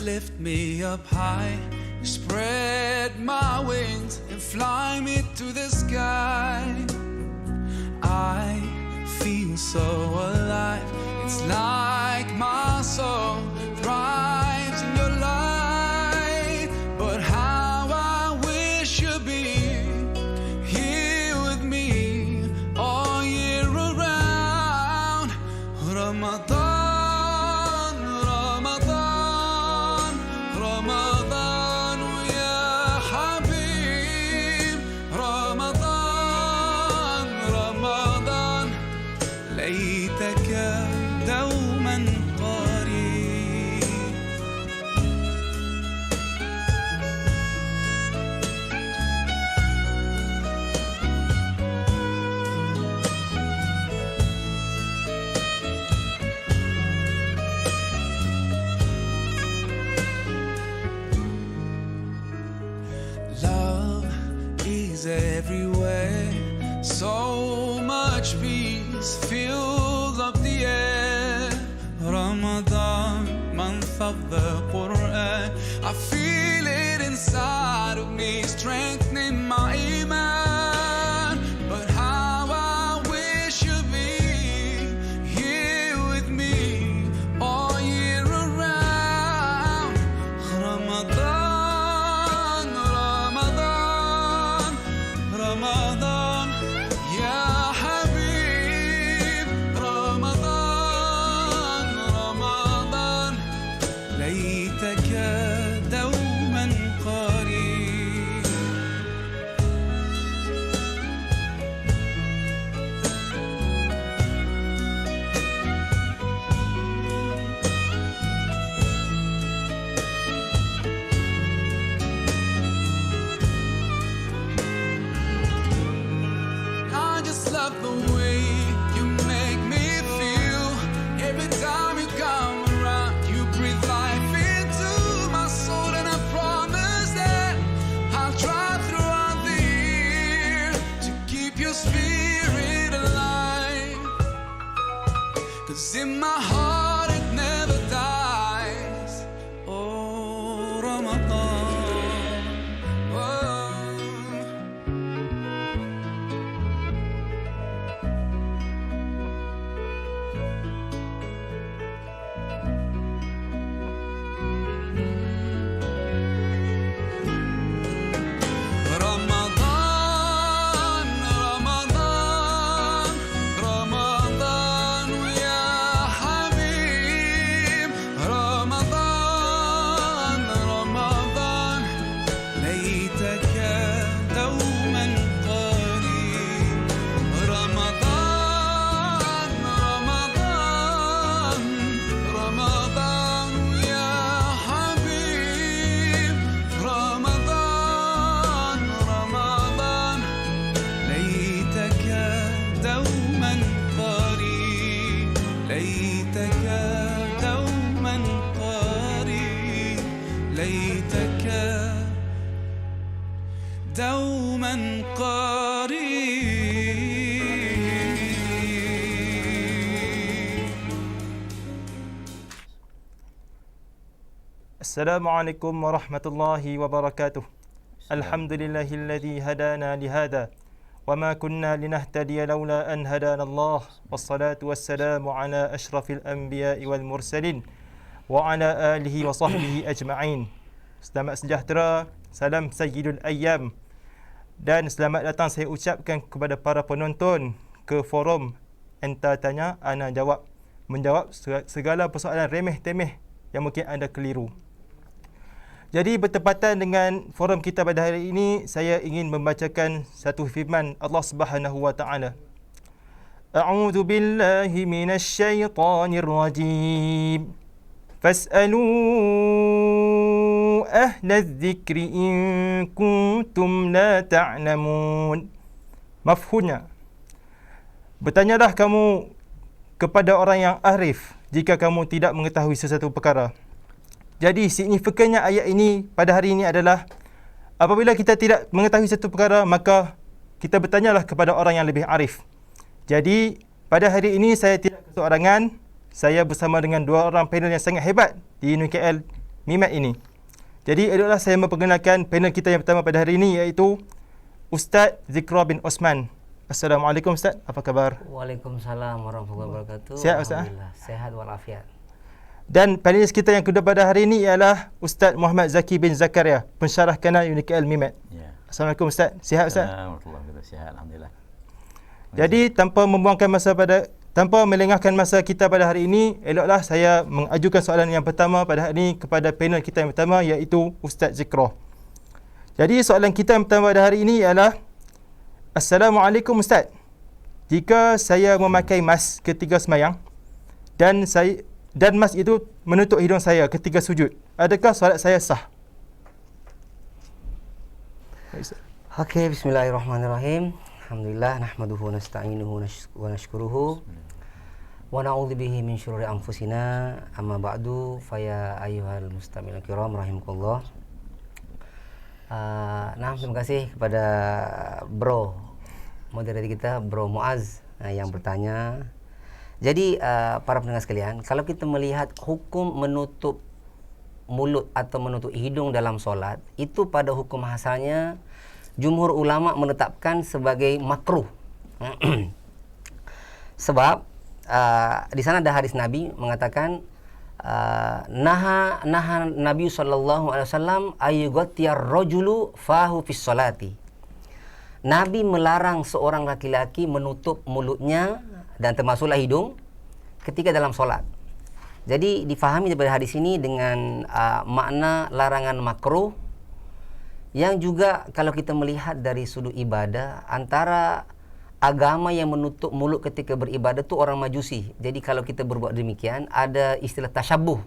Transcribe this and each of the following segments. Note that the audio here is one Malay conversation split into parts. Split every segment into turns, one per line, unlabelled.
Lift me up high, spread my wings and fly me to the sky. I feel so alive, it's like my soul thrives in your light. But how I wish you'd be here with me all year around. Ramadan, ليتك دوما قريب. Love is everywhere, so much peace fills up the air. Ramadan, month of the Quran, I feel it inside of me, strengthening my iman. But how I wish you'd be here with me all year around. Ramadan, Ramadan, Ramadan, ya ليتك دوما قريب. I just love the way you make me feel every time you come around. You breathe life into my soul, and I promise that I'll try throughout the year to keep your spirit alive. 'Cause in my heart it never dies. Oh, Ramadan, oh. ليتك دوما قريب. ليتك دوما قريب.
السلام عليكم ورحمة الله وبركاته. الحمد لله الذي هدانا لهذا وما كنا لنهتدي لولا أن هدانا الله، والصلاة والسلام على أشرف الأنبياء والمرسلين وعلى آله وصحبه أجمعين. Selamat sejahtera, salam Sayyidul Ayyam, dan selamat datang saya ucapkan kepada para penonton ke forum Enta Tanya Ana Jawab, menjawab segala persoalan remeh-temeh yang mungkin anda keliru. Jadi bertepatan dengan forum kita pada hari ini, saya ingin membacakan satu firman Allah Subhanahu wa taala. A'udzu billahi minasy syaithanir rajim. Fas'alu ahla dzikri in kuntum la ta'lamun. Mafhumnya, bertanyalah kamu kepada orang yang arif jika kamu tidak mengetahui sesuatu perkara. Jadi signifikannya ayat ini pada hari ini adalah apabila kita tidak mengetahui satu perkara, maka kita bertanyalah kepada orang yang lebih arif. Jadi pada hari ini saya tidak keseorangan, saya bersama dengan dua orang panel yang sangat hebat di UKL MIMAT ini. Jadi adalah saya memperkenalkan panel kita yang pertama pada hari ini, iaitu Ustaz Zikra bin Osman. Assalamualaikum Ustaz, apa khabar?
Waalaikumsalam warahmatullahi wabarakatuh.
Sihat Ustaz?
Alhamdulillah, sehat walafiat.
Dan panelis kita yang kedua pada hari ini ialah Ustaz Muhammad Zaki bin Zakaria, pensyarah kanal UKL MIMAT.
Ya.
Assalamualaikum Ustaz, sihat Ustaz?
Alhamdulillah, sihat, alhamdulillah.
Jadi tanpa melengahkan masa kita pada hari ini, eloklah saya mengajukan soalan yang pertama pada hari ini kepada panel kita yang pertama, iaitu Ustaz Zikra. Jadi soalan kita yang pertama pada hari ini ialah, Assalamualaikum Ustaz. Jika saya memakai mask ketika sembahyang dan mask itu menutup hidung saya ketika sujud, adakah solat saya sah?
Okey, bismillahirrahmanirrahim. Alhamdulillah, nahmaduhu wa nasta'inuhu wa nashkuruhu wa na'udzu bihi min syururi anfusina, amma ba'du, fa ya ayyuhal mustami'un kiram rahimakumullah. Terima kasih kepada bro moderator kita, Bro Muaz, yang bertanya. Jadi para pendengar sekalian, kalau kita melihat hukum menutup mulut atau menutup hidung dalam solat, itu pada hukum asalnya jumhur ulama menetapkan sebagai makruh. Sebab di sana ada hadis Nabi mengatakan, naha Nabi sallallahu alaihi wasallam ayyughattiyar rajulu fahu fis salati. Nabi melarang seorang laki-laki menutup mulutnya dan termasuklah hidung ketika dalam solat. Jadi difahami daripada hadis ini dengan makna larangan makruh, yang juga kalau kita melihat dari sudut ibadah, antara agama yang menutup mulut ketika beribadah tu orang Majusi. Jadi kalau kita berbuat demikian, ada istilah tasyabuh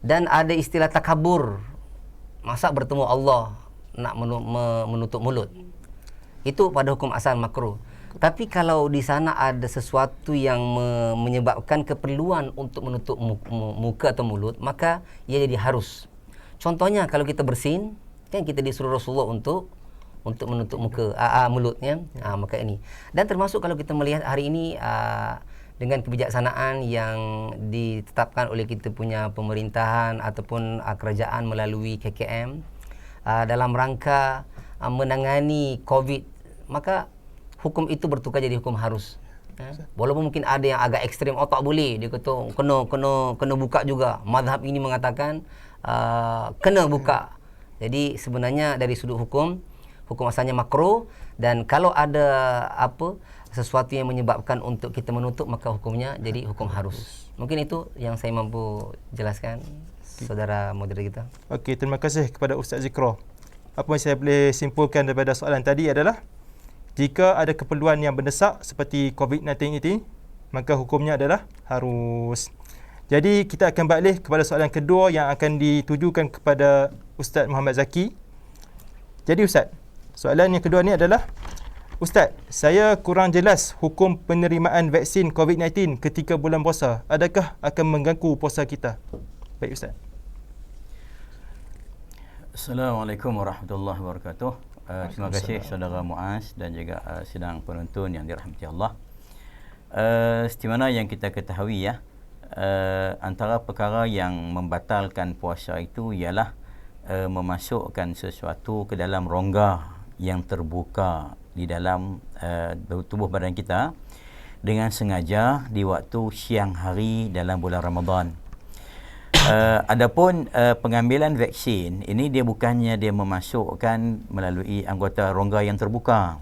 dan ada istilah takabur. Masa bertemu Allah nak menutup mulut, itu pada hukum asal makruh. Tapi kalau di sana ada sesuatu yang menyebabkan keperluan untuk menutup muka atau mulut, maka ia jadi harus. Contohnya kalau kita bersin, kan kita disuruh Rasulullah untuk menutup mulutnya, maka ini. Dan termasuk kalau kita melihat hari ini dengan kebijaksanaan yang ditetapkan oleh kita punya pemerintahan ataupun kerajaan melalui KKM dalam rangka menangani COVID, maka hukum itu bertukar jadi hukum harus. Walaupun mungkin ada yang agak ekstrim, tak boleh, dia kata kena buka juga. Mazhab ini mengatakan kena buka. Jadi sebenarnya dari sudut hukum asalnya makruh, dan kalau ada sesuatu yang menyebabkan untuk kita menutup, maka hukumnya jadi hukum harus. Mungkin itu yang saya mampu jelaskan, saudara moderator kita.
Okey, terima kasih kepada Ustaz Zikra. Apa yang saya boleh simpulkan daripada soalan tadi adalah, jika ada keperluan yang mendesak seperti COVID-19 ini, maka hukumnya adalah harus. Jadi kita akan balik kepada soalan kedua yang akan ditujukan kepada Ustaz Muhammad Zaki. Jadi Ustaz, soalan yang kedua ni adalah, Ustaz, saya kurang jelas hukum penerimaan vaksin COVID-19 ketika bulan puasa. Adakah akan mengganggu puasa kita? Baik Ustaz.
Assalamualaikum warahmatullahi wabarakatuh. Terima kasih saudara Muaz dan juga sidang penonton yang dirahmati Allah. Seperti mana yang kita ketahui ya, antara perkara yang membatalkan puasa itu ialah memasukkan sesuatu ke dalam rongga yang terbuka di dalam tubuh badan kita dengan sengaja di waktu siang hari dalam bulan Ramadan. Adapun pengambilan vaksin ini, dia bukannya dia memasukkan melalui anggota rongga yang terbuka.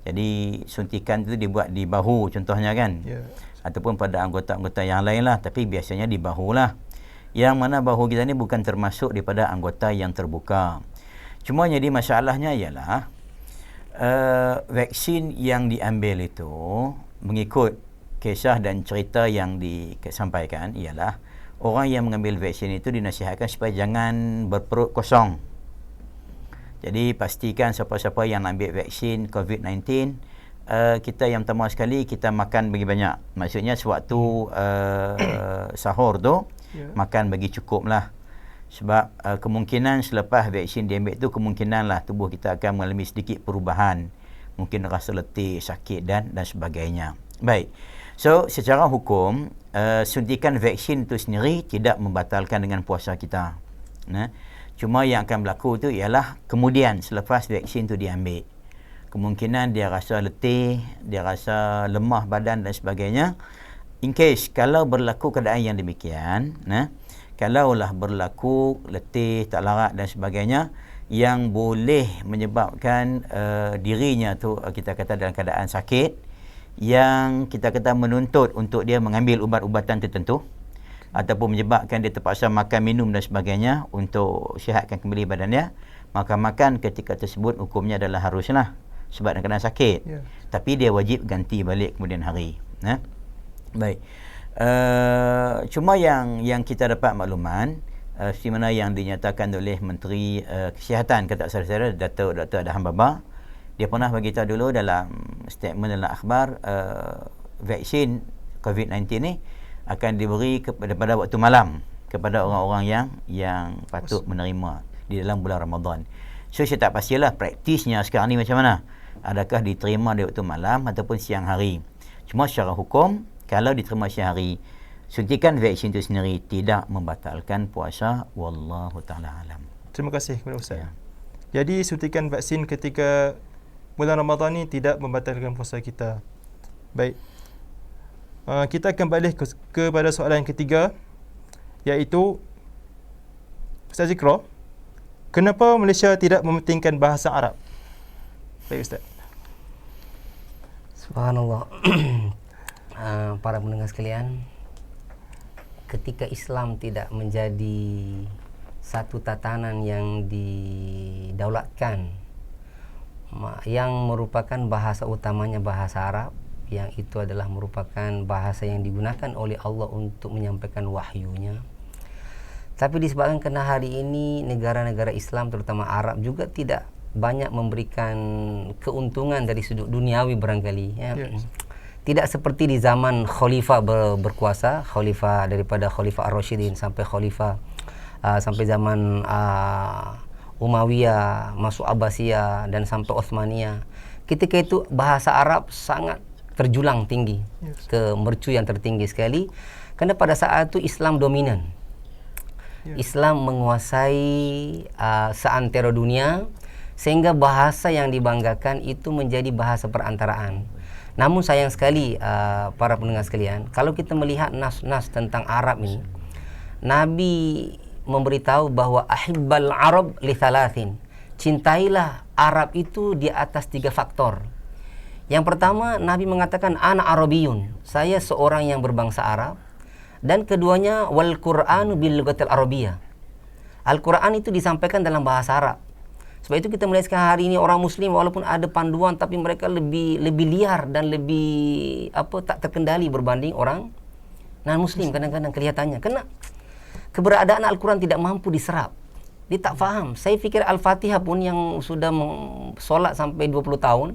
Jadi suntikan itu dibuat di bahu contohnya kan. ataupun pada anggota-anggota yang lain lah, tapi biasanya di bahu lah. Yang mana bahu kita ni bukan termasuk daripada anggota yang terbuka. Cuma jadi masalahnya ialah vaksin yang diambil itu mengikut kisah dan cerita yang disampaikan ialah orang yang mengambil vaksin itu dinasihatkan supaya jangan berperut kosong. Jadi pastikan siapa-siapa yang ambil vaksin COVID-19, kita yang pertama sekali kita makan bagi banyak. Maksudnya sewaktu sahur tu makan bagi cukup lah. Sebab kemungkinan selepas vaksin diambil tu kemungkinan lah tubuh kita akan mengalami sedikit perubahan. Mungkin rasa letih, sakit dan sebagainya. Baik. So secara hukum suntikan vaksin itu sendiri tidak membatalkan dengan puasa kita. Nah, cuma yang akan berlaku tu ialah kemudian selepas vaksin tu diambil, kemungkinan dia rasa letih, dia rasa lemah badan dan sebagainya. In case kalau berlaku keadaan yang demikian, kalaulah berlaku letih, tak larat dan sebagainya yang boleh menyebabkan dirinya tu kita kata dalam keadaan sakit, yang kita kata menuntut untuk dia mengambil ubat-ubatan tertentu ataupun menyebabkan dia terpaksa makan, minum dan sebagainya untuk sihatkan kembali badannya, maka makan ketika tersebut hukumnya adalah haruslah sebab dalam keadaan sakit. Tapi dia wajib ganti balik kemudian hari. Baik. Cuma yang kita dapat makluman seperti mana yang dinyatakan oleh Menteri Kesihatan, kata saudara Dr. Adham Baba, dia pernah beritahu dulu dalam statement dalam akhbar vaksin COVID-19 ni akan diberi pada waktu malam kepada orang-orang yang patut menerima di dalam bulan Ramadan. So saya tak pastilah praktisnya sekarang ni macam mana. Adakah diterima di waktu malam ataupun siang hari. Cuma secara hukum kalau diterima siang hari, suntikan vaksin itu sendiri tidak membatalkan puasa, wallahu taala alam.
Terima kasih kepada Ustaz. Jadi suntikan vaksin ketika bulan Ramadan ni tidak membatalkan puasa kita. Baik. Kita akan balik kepada soalan yang ketiga, iaitu Ustaz Zikra, kenapa Malaysia tidak mementingkan bahasa Arab? Baik Ustaz.
Subhanallah. Para pendengar sekalian, ketika Islam tidak menjadi satu tatanan yang didaulatkan, yang merupakan bahasa utamanya bahasa Arab, yang itu adalah merupakan bahasa yang digunakan oleh Allah untuk menyampaikan wahyunya. Tapi disebabkan kerana hari ini negara-negara Islam terutama Arab juga tidak banyak memberikan keuntungan dari sudut duniawi barangkali, tidak seperti di zaman khalifah berkuasa, khalifah daripada Khalifah Ar-Rasyidin sampai khalifah sampai zaman Umayyah, masuk Abbasiyah dan sampai Uthmaniyah. Ketika itu bahasa Arab sangat terjulang tinggi, ke mercu yang tertinggi sekali, kerana pada saat itu Islam dominan. Islam menguasai seantero dunia, sehingga bahasa yang dibanggakan itu menjadi bahasa perantaraan. Namun sayang sekali para pendengar sekalian, kalau kita melihat nas-nas tentang Arab ini, Nabi memberitahu bahwa ahibbal Arab li thalathin, cintailah Arab itu di atas 3 faktor. Yang pertama, Nabi mengatakan ana Arabiyun, saya seorang yang berbangsa Arab. Dan keduanya wal Qur'anu bil lughatil Arabiyyah, Al-Quran itu disampaikan dalam bahasa Arab. Sebab itu kita melihat sekarang hari ini orang Muslim walaupun ada panduan, tapi mereka lebih liar dan lebih tak terkendali berbanding orang non-Muslim kadang-kadang kelihatannya. Kerana keberadaan Al-Quran tidak mampu diserap. Dia tak faham. Saya fikir Al-Fatihah pun yang sudah solat sampai 20 tahun,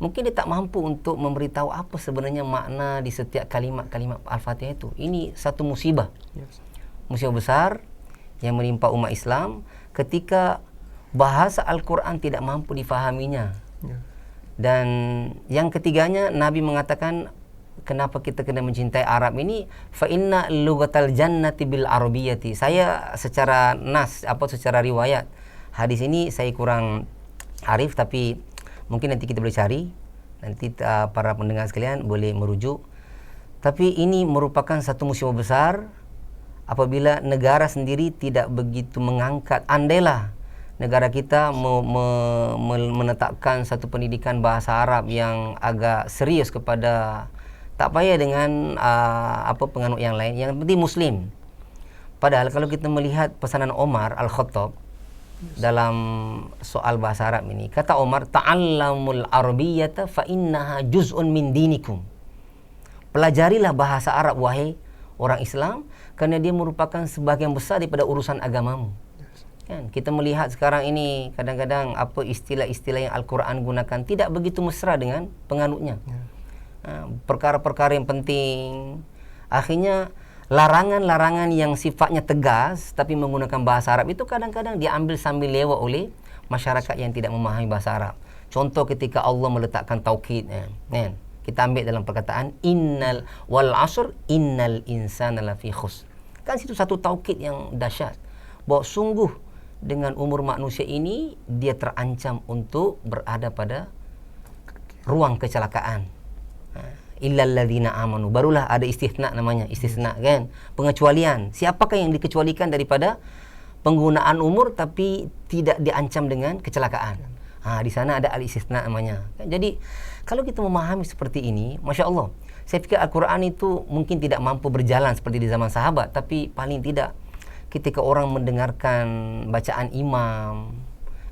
mungkin dia tak mampu untuk memberitahu apa sebenarnya makna di setiap kalimat-kalimat Al-Fatihah itu. Ini satu musibah. Musibah besar yang menimpa umat Islam ketika bahasa Al-Quran tidak mampu difahaminya. Dan yang ketiganya, Nabi mengatakan kenapa kita kena mencintai Arab ini, fa inna lughatal jannati bil arabiyyati. Saya secara secara riwayat hadis ini saya kurang arif, tapi mungkin nanti kita boleh cari, nanti para pendengar sekalian boleh merujuk. Tapi ini merupakan satu musibah besar apabila negara sendiri tidak begitu mengangkat. Andailah negara kita menetapkan satu pendidikan bahasa Arab yang agak serius kepada Tak payah dengan penganut yang lain, yang penting Muslim. Padahal kalau kita melihat pesanan Umar Al-Khattab dalam soal bahasa Arab ini, kata Umar, ta'allamul arabiyyata fa innaha juz'un min dinikum. Pelajarilah bahasa Arab wahai orang Islam, kerana dia merupakan sebahagian besar daripada urusan agamamu. Kan kita melihat sekarang ini kadang-kadang apa istilah-istilah yang Al-Quran gunakan tidak begitu mesra dengan penganutnya. Perkara-perkara yang penting, akhirnya larangan-larangan yang sifatnya tegas tapi menggunakan bahasa Arab itu kadang-kadang diambil sambil lewat oleh masyarakat yang tidak memahami bahasa Arab. Contoh ketika Allah meletakkan taukid, kan? Kita ambil dalam perkataan innal wal asr innal insana lafi khusr. Kan situ satu taukid yang dahsyat, bahawa sungguh dengan umur manusia ini dia terancam untuk berada pada ruang kecelakaan. Illal ladzina amanu, barulah ada istisna, namanya istisna, kan, pengecualian. Siapakah yang dikecualikan daripada penggunaan umur tapi tidak diancam dengan kecelakaan? Di sana ada al-istisna namanya. Jadi kalau kita memahami seperti ini, Masya Allah, saya fikir Al-Quran itu mungkin tidak mampu berjalan seperti di zaman sahabat, tapi paling tidak ketika orang mendengarkan bacaan imam,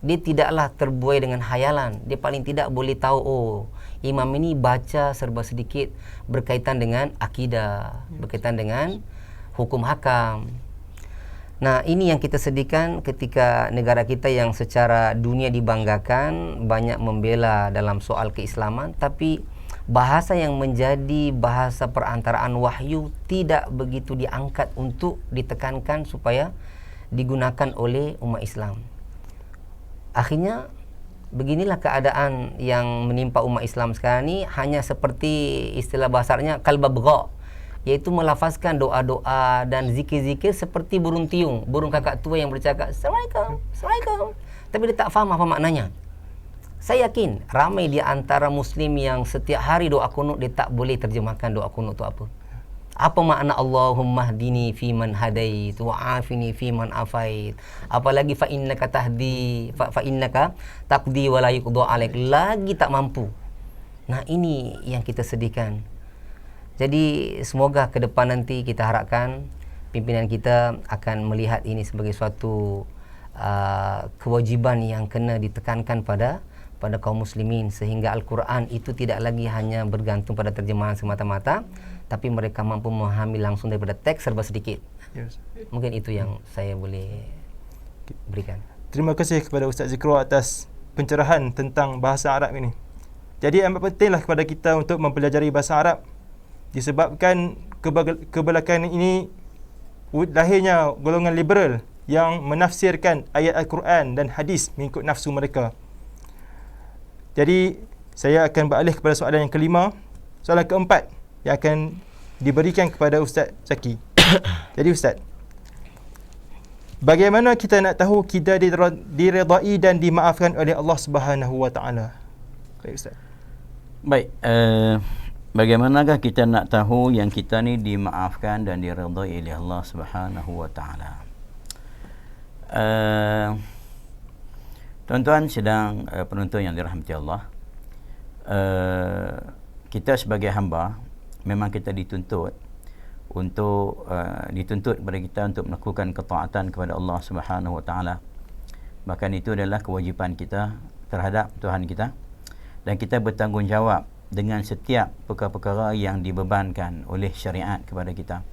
dia tidaklah terbuai dengan hayalan. Dia paling tidak boleh tahu, oh, imam ini baca serba sedikit berkaitan dengan akidah, berkaitan dengan hukum hakam. Nah, ini yang kita sedihkan ketika negara kita yang secara dunia dibanggakan banyak membela dalam soal keislaman, tapi bahasa yang menjadi bahasa perantaraan wahyu tidak begitu diangkat untuk ditekankan supaya digunakan oleh umat Islam. Akhirnya beginilah keadaan yang menimpa umat Islam sekarang ni, hanya seperti istilah bahasa Arabnya kalbabgha, iaitu melafazkan doa-doa dan zikir-zikir seperti burung tiung, burung kakak tua yang bercakap Assalamualaikum, Assalamualaikum, tapi dia tak faham apa maknanya. Saya yakin ramai di antara Muslim yang setiap hari doa kunut dia tak boleh terjemahkan doa kunut itu apa. Apa makna Allahumma hdini fi man hadait wa afini fi man afait. Apalagi fa innaka tahdi fa innaka taqdi wa la yuqda alaik, lagi tak mampu. Nah, ini yang kita sedihkan. Jadi semoga ke depan nanti kita harapkan pimpinan kita akan melihat ini sebagai suatu kewajiban yang kena ditekankan pada kaum muslimin, sehingga Al-Quran itu tidak lagi hanya bergantung pada terjemahan semata-mata, tapi mereka mampu memahami langsung daripada teks serba sedikit.
Yes.
Mungkin itu yang saya boleh berikan.
Terima kasih kepada Ustaz Zikro atas pencerahan tentang bahasa Arab ini. Jadi amat pentinglah kepada kita untuk mempelajari bahasa Arab, disebabkan kebelakangan ini lahirnya golongan liberal yang menafsirkan ayat Al-Quran dan hadis mengikut nafsu mereka. Jadi saya akan beralih kepada soalan yang kelima, soalan keempat yang akan diberikan kepada Ustaz Zaki. Jadi Ustaz, bagaimana kita nak tahu kita diredai dan dimaafkan oleh Allah Subhanahu Wa Taala? Baik Ustaz.
Baik, bagaimanakah kita nak tahu yang kita ni dimaafkan dan diredai oleh Allah Subhanahu Wa Taala? Tuan-tuan sedang penonton yang dirahmati Allah, kita sebagai hamba memang kita dituntut untuk dituntut kepada kita untuk melakukan ketaatan kepada Allah Subhanahu Wa Taala. Bahkan itu adalah kewajipan kita terhadap Tuhan kita, dan kita bertanggungjawab dengan setiap perkara-perkara yang dibebankan oleh syariat kepada kita.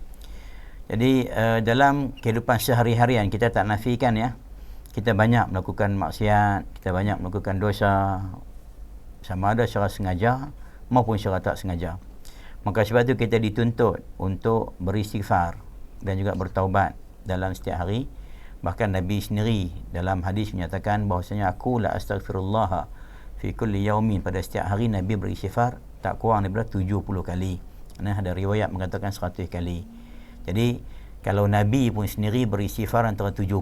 Jadi dalam kehidupan sehari-harian kita tak nafikan, ya, kita banyak melakukan maksiat, kita banyak melakukan dosa, sama ada secara sengaja maupun secara tak sengaja. Maka sebab itu kita dituntut untuk beristighfar dan juga bertaubat dalam setiap hari. Bahkan Nabi sendiri dalam hadis menyatakan bahawasanya aku la astaghfirullah fi kulli yaumin, pada setiap hari Nabi beristighfar tak kurang daripada 70 kali. Nah, ada riwayat mengatakan 100 kali. Jadi kalau Nabi pun sendiri beristighfar antara 70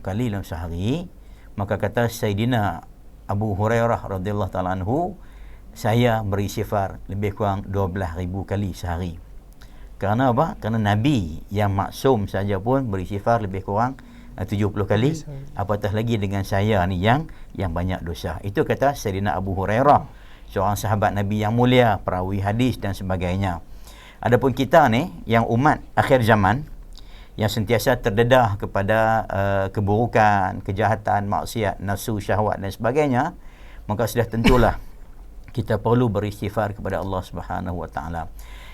kali dalam sehari, maka kata Sayyidina Abu Hurairah radhiyallahu ta'ala anhu, saya beristighfar lebih kurang 12,000 kali sehari. Kerana apa? Kerana Nabi yang maksum saja pun beristighfar lebih kurang 70 kali, apatah lagi dengan saya ni yang banyak dosa. Itu kata Sayyidina Abu Hurairah, seorang sahabat Nabi yang mulia, perawi hadis dan sebagainya. Adapun kita ni yang umat akhir zaman yang sentiasa terdedah kepada keburukan, kejahatan, maksiat, nafsu, syahwat dan sebagainya, maka sudah tentulah kita perlu beristighfar kepada Allah Subhanahu Wa Taala.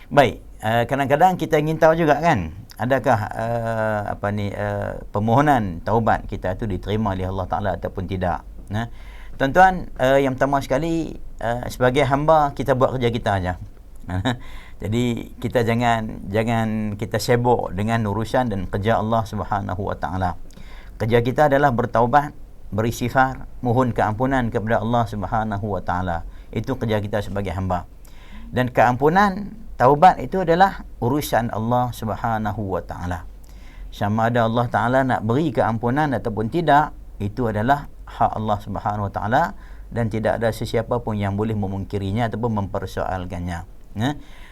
Baik, kadang-kadang kita ingin tahu juga kan, adakah permohonan taubat kita itu diterima oleh Allah Taala ataupun tidak. Nah, tuan-tuan, yang pertama sekali, sebagai hamba kita buat kerja kita aja. Jadi kita jangan kita sibuk dengan urusan dan kerja Allah Subhanahu Wa Taala. Kerja kita adalah bertaubat, beristighfar, mohon keampunan kepada Allah Subhanahu Wa Taala. Itu kerja kita sebagai hamba. Dan keampunan, taubat itu adalah urusan Allah Subhanahu Wa Taala. Sama ada Allah Taala nak beri keampunan ataupun tidak, itu adalah hak Allah Subhanahu Wa Taala dan tidak ada sesiapa pun yang boleh memungkirinya ataupun mempersoalkannya.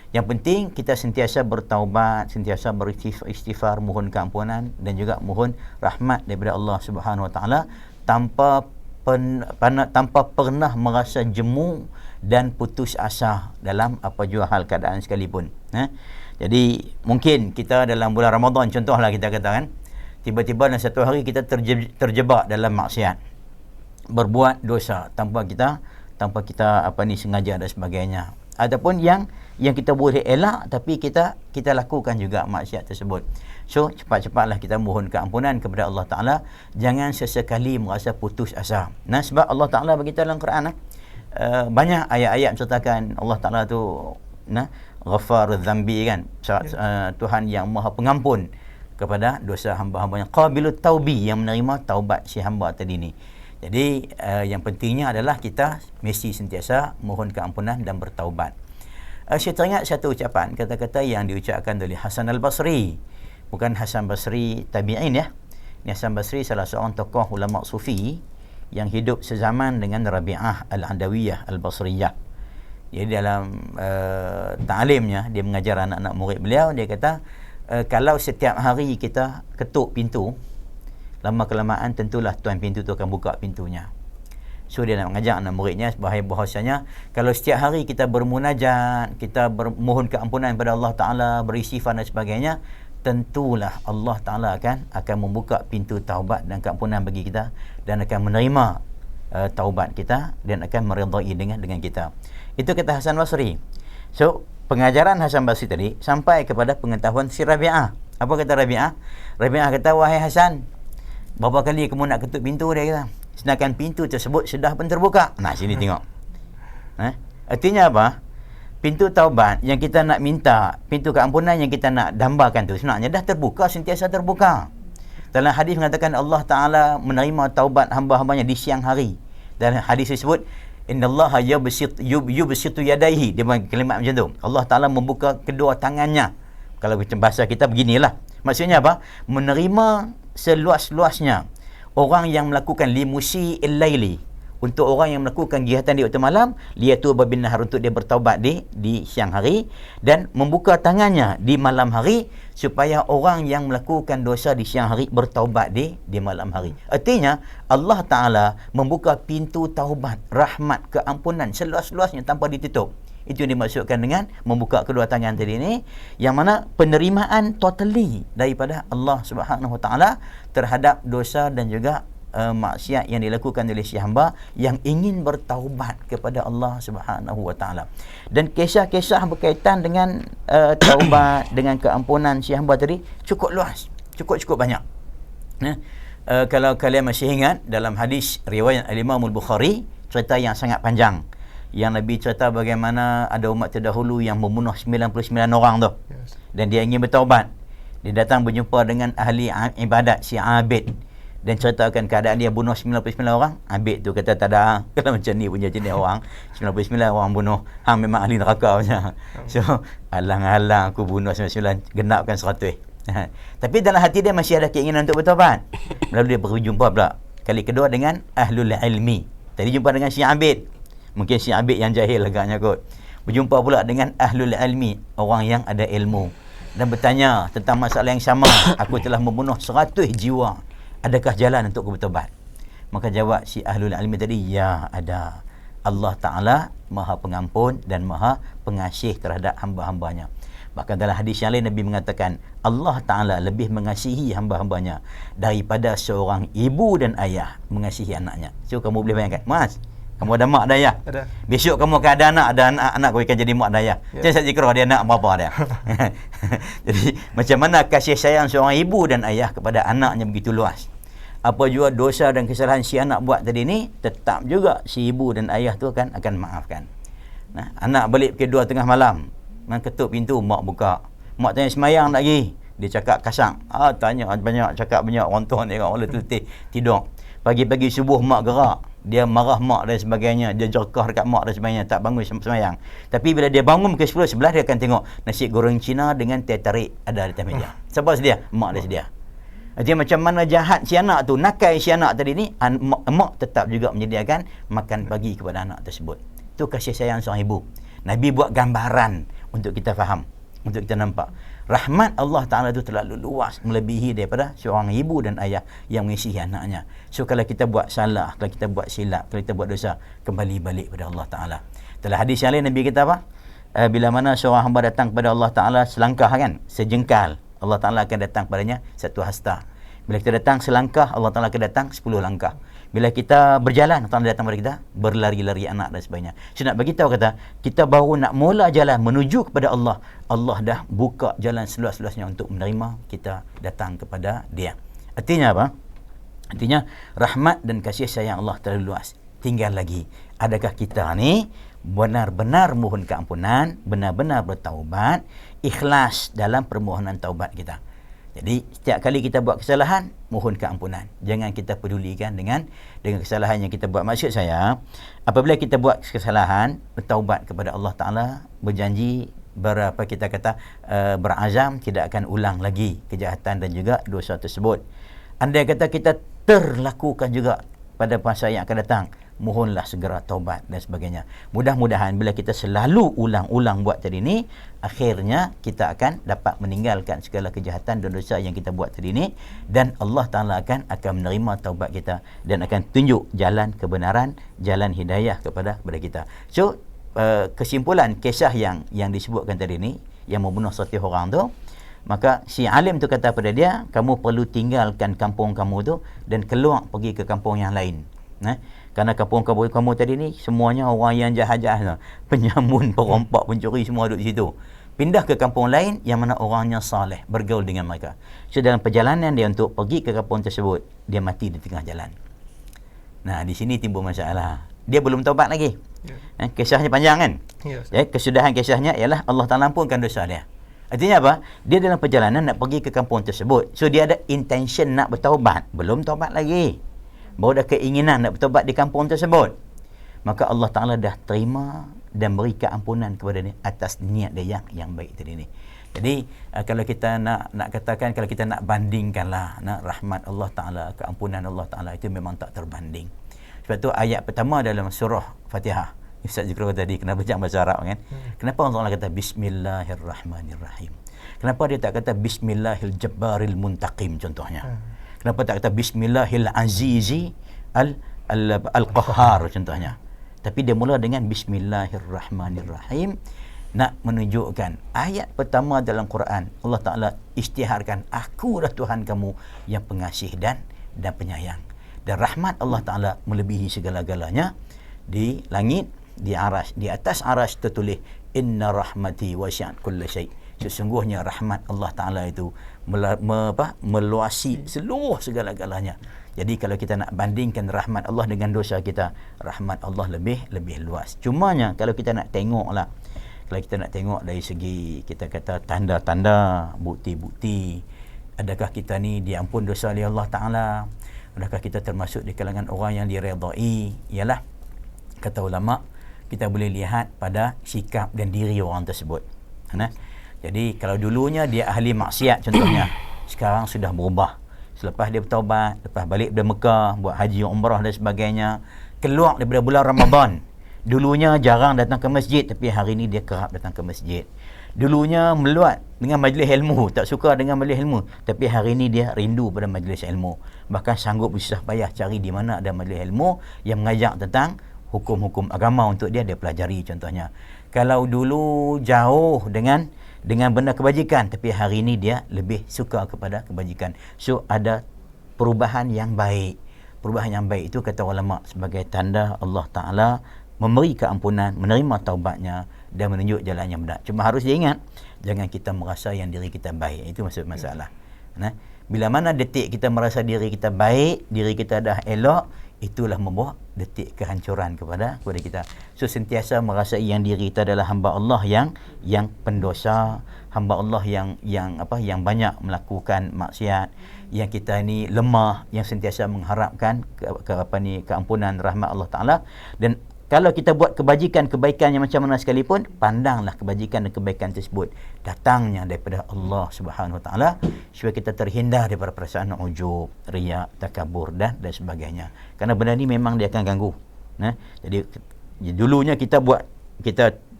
Yang penting kita sentiasa bertaubat, sentiasa beristighfar, mohon keampunan dan juga mohon rahmat daripada Allah Subhanahu Wa Taala tanpa pernah merasa jemu dan putus asa dalam apa jua hal keadaan sekalipun. Jadi mungkin kita dalam bulan Ramadan, contohlah kita katakan, tiba-tiba dalam satu hari kita terjebak dalam maksiat, berbuat dosa tanpa kita sengaja dan sebagainya. Ataupun yang kita boleh elak tapi kita lakukan juga maksiat tersebut. So cepat-cepatlah kita mohon keampunan kepada Allah Taala, jangan sesekali merasa putus asa. Nah, sebab Allah Taala beritahu dalam Quran, banyak ayat-ayat menceritakan Allah Taala tu Ghafarudz Dzambi kan, Tuhan yang Maha Pengampun kepada dosa hamba-hambanya, Qabilut Taubi, yang menerima taubat si hamba tadi ni. Jadi yang pentingnya adalah kita mesti sentiasa mohon keampunan dan bertaubat. Saya teringat satu ucapan, kata-kata yang diucapkan oleh Hasan Al-Basri. Bukan Hasan Basri tabi'in ya. Ini Hasan Basri salah seorang tokoh ulama sufi yang hidup sezaman dengan Rabi'ah Al-Adawiyah Al-Basriyah. Jadi dalam ta'limnya, dia mengajar anak-anak murid beliau, dia kata kalau setiap hari kita ketuk pintu, lama kelamaan tentulah tuan pintu tu akan buka pintunya. So dia nak mengajar anak muridnya bahasanya, kalau setiap hari kita bermunajat, kita bermohon keampunan kepada Allah Ta'ala, beristighfar dan sebagainya, tentulah Allah Ta'ala akan membuka pintu taubat dan keampunan bagi kita dan akan menerima taubat kita dan akan meridai dengan kita. Itu kata Hasan Basri. So pengajaran Hasan Basri tadi sampai kepada pengetahuan si Rabi'ah. Apa kata Rabi'ah? Rabi'ah kata, wahai Hasan, berapa kali kamu nak ketuk pintu, dia kata. Sedangkan pintu tersebut sudah pun terbuka. Nah, sini tengok. Artinya apa? Pintu taubat yang kita nak minta, pintu keampunan yang kita nak dambakan tu sebenarnya dah terbuka, sentiasa terbuka. Dalam hadis mengatakan Allah Ta'ala menerima taubat hamba-hambanya di siang hari. Dalam hadis tersebut, innallaha yubsitu yadaihi. Dia bagi kalimat macam tu. Allah Ta'ala membuka kedua tangannya. Kalau bahasa kita beginilah. Maksudnya apa? Menerima seluas-luasnya orang yang melakukan limusi il-laili, untuk orang yang melakukan kegiatan di waktu malam, liyatuba bin nahar, untuk dia bertaubat di siang hari, dan membuka tangannya di malam hari supaya orang yang melakukan dosa di siang hari bertaubat di malam hari. Artinya Allah Ta'ala membuka pintu taubat, rahmat, keampunan seluas-luasnya tanpa ditutup. Itu yang dimaksudkan dengan membuka kedua tangan tadi ni, yang mana penerimaan totally daripada Allah Subhanahu Wa Taala terhadap dosa dan juga maksiat yang dilakukan oleh si hamba yang ingin bertaubat kepada Allah Subhanahu Wa Taala. Dan kisah-kisah berkaitan dengan taubat, dengan keampunan si hamba tadi cukup luas, cukup banyak. Kalau kalian masih ingat dalam hadis riwayat Al-Imam Al-Bukhari, cerita yang sangat panjang yang Nabi cerita bagaimana ada umat terdahulu yang membunuh 99 orang tu. Dan dia ingin bertaubat. Dia datang berjumpa dengan ahli ibadat si Abid dan ceritakan keadaan dia bunuh 99 orang. Abid tu kata, tak ada, kalau macam ni punya jenis orang 99 orang bunuh, hang memang ahli neraka macam. So alang-alang aku bunuh 99, genapkan 100. Tapi dalam hati dia masih ada keinginan untuk bertaubat. Lalu dia berjumpa pula kali kedua dengan ahlul ilmi. Tadi jumpa dengan si Abid, mungkin si Abid yang jahil agaknya kot. Berjumpa pula dengan ahlul ilmi, orang yang ada ilmu, dan bertanya tentang masalah yang sama. Aku telah membunuh 100 jiwa, adakah jalan untuk aku bertobat? Maka jawab si ahlul ilmi tadi, ya ada. Allah Ta'ala Maha Pengampun dan Maha Pengasih terhadap hamba-hambanya. Bahkan dalam hadis yang lain Nabi mengatakan Allah Ta'ala lebih mengasihi hamba-hambanya daripada seorang ibu dan ayah mengasihi anaknya. So kamu boleh bayangkan, Mas, kamu ada mak dan ayah.
Ada.
Besok kamu akan ada anak kau akan jadi mak dan ayah.
Ya.
Saya zikir dia anak berapa dia. Jadi macam mana kasih sayang seorang ibu dan ayah kepada anaknya begitu luas. Apa juga dosa dan kesalahan si anak buat tadi ni, tetap juga si ibu dan ayah tu akan maafkan. Nah, anak balik pukul 2 tengah malam, ketuk pintu, mak buka. Mak tanya semayang tak lagi. Dia cakap kasang. Tanya banyak, cakap banyak, orang tua ni orang boleh tidur. Pagi-pagi subuh mak gerak. Dia marah mak dan sebagainya. Dia jerkah dekat mak dan sebagainya. Tak bangun semayang. Tapi bila dia bangun ke 10 sebelah, dia akan tengok nasi goreng Cina dengan teh tarik ada di atas meja. Siapa sedia? Mak dia sedia. Artinya macam mana jahat si anak tu, nakai si anak tadi ni, mak tetap juga menyediakan makan pagi kepada anak tersebut. Itu kasih sayang seorang ibu. Nabi buat gambaran untuk kita faham, untuk kita nampak. Rahmat Allah Ta'ala itu terlalu luas, melebihi daripada seorang ibu dan ayah yang mengasihi anaknya. So kalau kita buat salah, kalau kita buat silap, kalau kita buat dosa, kembali balik pada Allah Ta'ala. Dalam hadis yang lain Nabi kata apa? Bila mana seorang hamba datang kepada Allah Ta'ala selangkah kan, sejengkal, Allah Ta'ala akan datang padanya satu hasta. Bila kita datang selangkah, Allah Ta'ala akan datang 10 langkah. Bila kita berjalan, Allah Ta'ala datang kepada kita berlari-lari anak dan sebagainya. Saya nak bagi tahu kata, kita baru nak mula jalan menuju kepada Allah, Allah dah buka jalan seluas-luasnya untuk menerima kita datang kepada Dia. Artinya apa? Artinya rahmat dan kasih sayang Allah terlalu luas. Tinggal lagi, adakah kita ni benar-benar mohon keampunan, benar-benar bertaubat, ikhlas dalam permohonan taubat kita. Jadi setiap kali kita buat kesalahan, mohon keampunan. Jangan kita pedulikan dengan kesalahan yang kita buat. Maksud saya, apabila kita buat kesalahan, bertaubat kepada Allah Ta'ala, berjanji, berazam tidak akan ulang lagi kejahatan dan juga dosa tersebut. Andai kata kita terlakukan juga pada masa yang akan datang, mohonlah segera taubat dan sebagainya. Mudah-mudahan bila kita selalu ulang-ulang buat tadi ni, akhirnya kita akan dapat meninggalkan segala kejahatan dan dosa yang kita buat tadi ni, dan Allah Ta'ala akan menerima taubat kita dan akan tunjuk jalan kebenaran, jalan hidayah kepada kita. So kesimpulan kisah yang disebutkan tadi ni, yang membunuh 100 orang tu, maka si alim tu kata pada dia, kamu perlu tinggalkan kampung kamu tu dan keluar pergi ke kampung yang lain. Kerana kampung-kampung kamu tadi ni semuanya orang yang jahat-jahat, penyamun, perompak, pencuri, semua duduk di situ. Pindah ke kampung lain yang mana orangnya saleh, bergaul dengan mereka. So dalam perjalanan dia untuk pergi ke kampung tersebut, dia mati di tengah jalan. Nah, di sini timbul masalah. Dia belum taubat lagi. Kisahnya panjang kan? Kesudahan kisahnya ialah Allah Ta'ala ampunkan dosa dia. Artinya apa? Dia dalam perjalanan nak pergi ke kampung tersebut. So dia ada intention nak bertaubat, belum taubat lagi. Baru ada keinginan nak bertaubat di kampung tersebut. Maka Allah Ta'ala dah terima dan beri keampunan kepada dia atas niat dia yang baik tadi ni. Jadi kalau kita nak katakan, kalau kita nak bandingkanlah, rahmat Allah Ta'ala, keampunan Allah Ta'ala, itu memang tak terbanding. Sebab tu ayat pertama dalam surah Fatihah, Ustaz Zikro tadi, kenapa jangan bahasa Arab kan? Kenapa Allah Ta'ala kata Bismillahirrahmanirrahim? Kenapa dia tak kata Bismillahil-Jabbaril Muntaqim contohnya? Kenapa tak kata Bismillahil-Azizi Al-Qahhar contohnya? Tapi dia mula dengan Bismillahirrahmanirrahim, nak menunjukkan ayat pertama dalam Quran. Allah Ta'ala isytiharkan, aku dah Tuhan kamu yang pengasih dan penyayang. Dan rahmat Allah Ta'ala melebihi segala-galanya. Di langit, di aras, di atas aras tertulis Inna rahmati wasi'at kulla syai'. Sesungguhnya rahmat Allah Ta'ala itu meluasi seluruh segala-galanya. Jadi kalau kita nak bandingkan rahmat Allah dengan dosa kita, rahmat Allah lebih luas. Cumanya kalau kita nak tengoklah, kalau kita nak tengok dari segi kita kata tanda-tanda, bukti-bukti, adakah kita ni diampun dosa oleh Allah Ta'ala? Adakah kita termasuk di kalangan orang yang diredai? Ialah, kata ulama, kita boleh lihat pada sikap dan diri orang tersebut. Jadi kalau dulunya dia ahli maksiat contohnya, sekarang sudah berubah. Selepas dia bertaubat, lepas balik dari Mekah, buat haji, umrah dan sebagainya, keluar daripada bulan Ramadan. Dulunya jarang datang ke masjid, tapi hari ini dia kerap datang ke masjid. Dulunya meluat dengan majlis ilmu, tak suka dengan majlis ilmu, tapi hari ini dia rindu pada majlis ilmu. Bahkan sanggup susah payah cari di mana ada majlis ilmu yang mengajak tentang hukum-hukum agama untuk dia pelajari contohnya. Kalau dulu jauh dengan dengan benda kebajikan, tapi hari ini dia lebih suka kepada kebajikan. So ada perubahan yang baik. Perubahan yang baik itu kata ulama sebagai tanda Allah Ta'ala memberi keampunan, menerima taubatnya dan menunjuk jalan yang benar. Cuma harus diingat, jangan kita merasa yang diri kita baik. Itu maksud masalah. Nah, bila mana detik kita merasa diri kita baik, diri kita dah elok, itulah membawa detik kehancuran kepada kita. So sentiasa merasa yang diri kita adalah hamba Allah yang pendosa, hamba Allah yang banyak melakukan maksiat, yang kita ni lemah, yang sentiasa mengharapkan keampunan rahmat Allah Taala. Dan kalau kita buat kebaikan yang macam mana sekalipun, pandanglah kebajikan dan kebaikan tersebut datangnya daripada Allah Subhanahu Wa Taala, supaya kita terhindar daripada perasaan ujub, riya, takabur dan sebagainya. Kerana benda ni memang dia akan ganggu. Jadi dulunya kita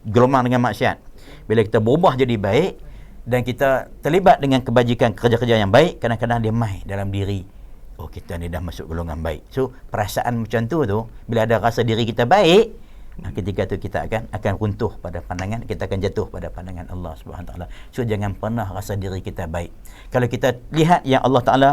gelomang dengan maksiat. Bila kita berubah jadi baik dan kita terlibat dengan kebajikan, kerja-kerja yang baik, kadang-kadang dia mai dalam diri. Oh, kita ni dah masuk golongan baik. So perasaan macam tu bila ada rasa diri kita baik, ketika tu kita akan runtuh pada pandangan, kita akan jatuh pada pandangan Allah Subhanahu Taala. So jangan pernah rasa diri kita baik. Kalau kita lihat yang Allah Taala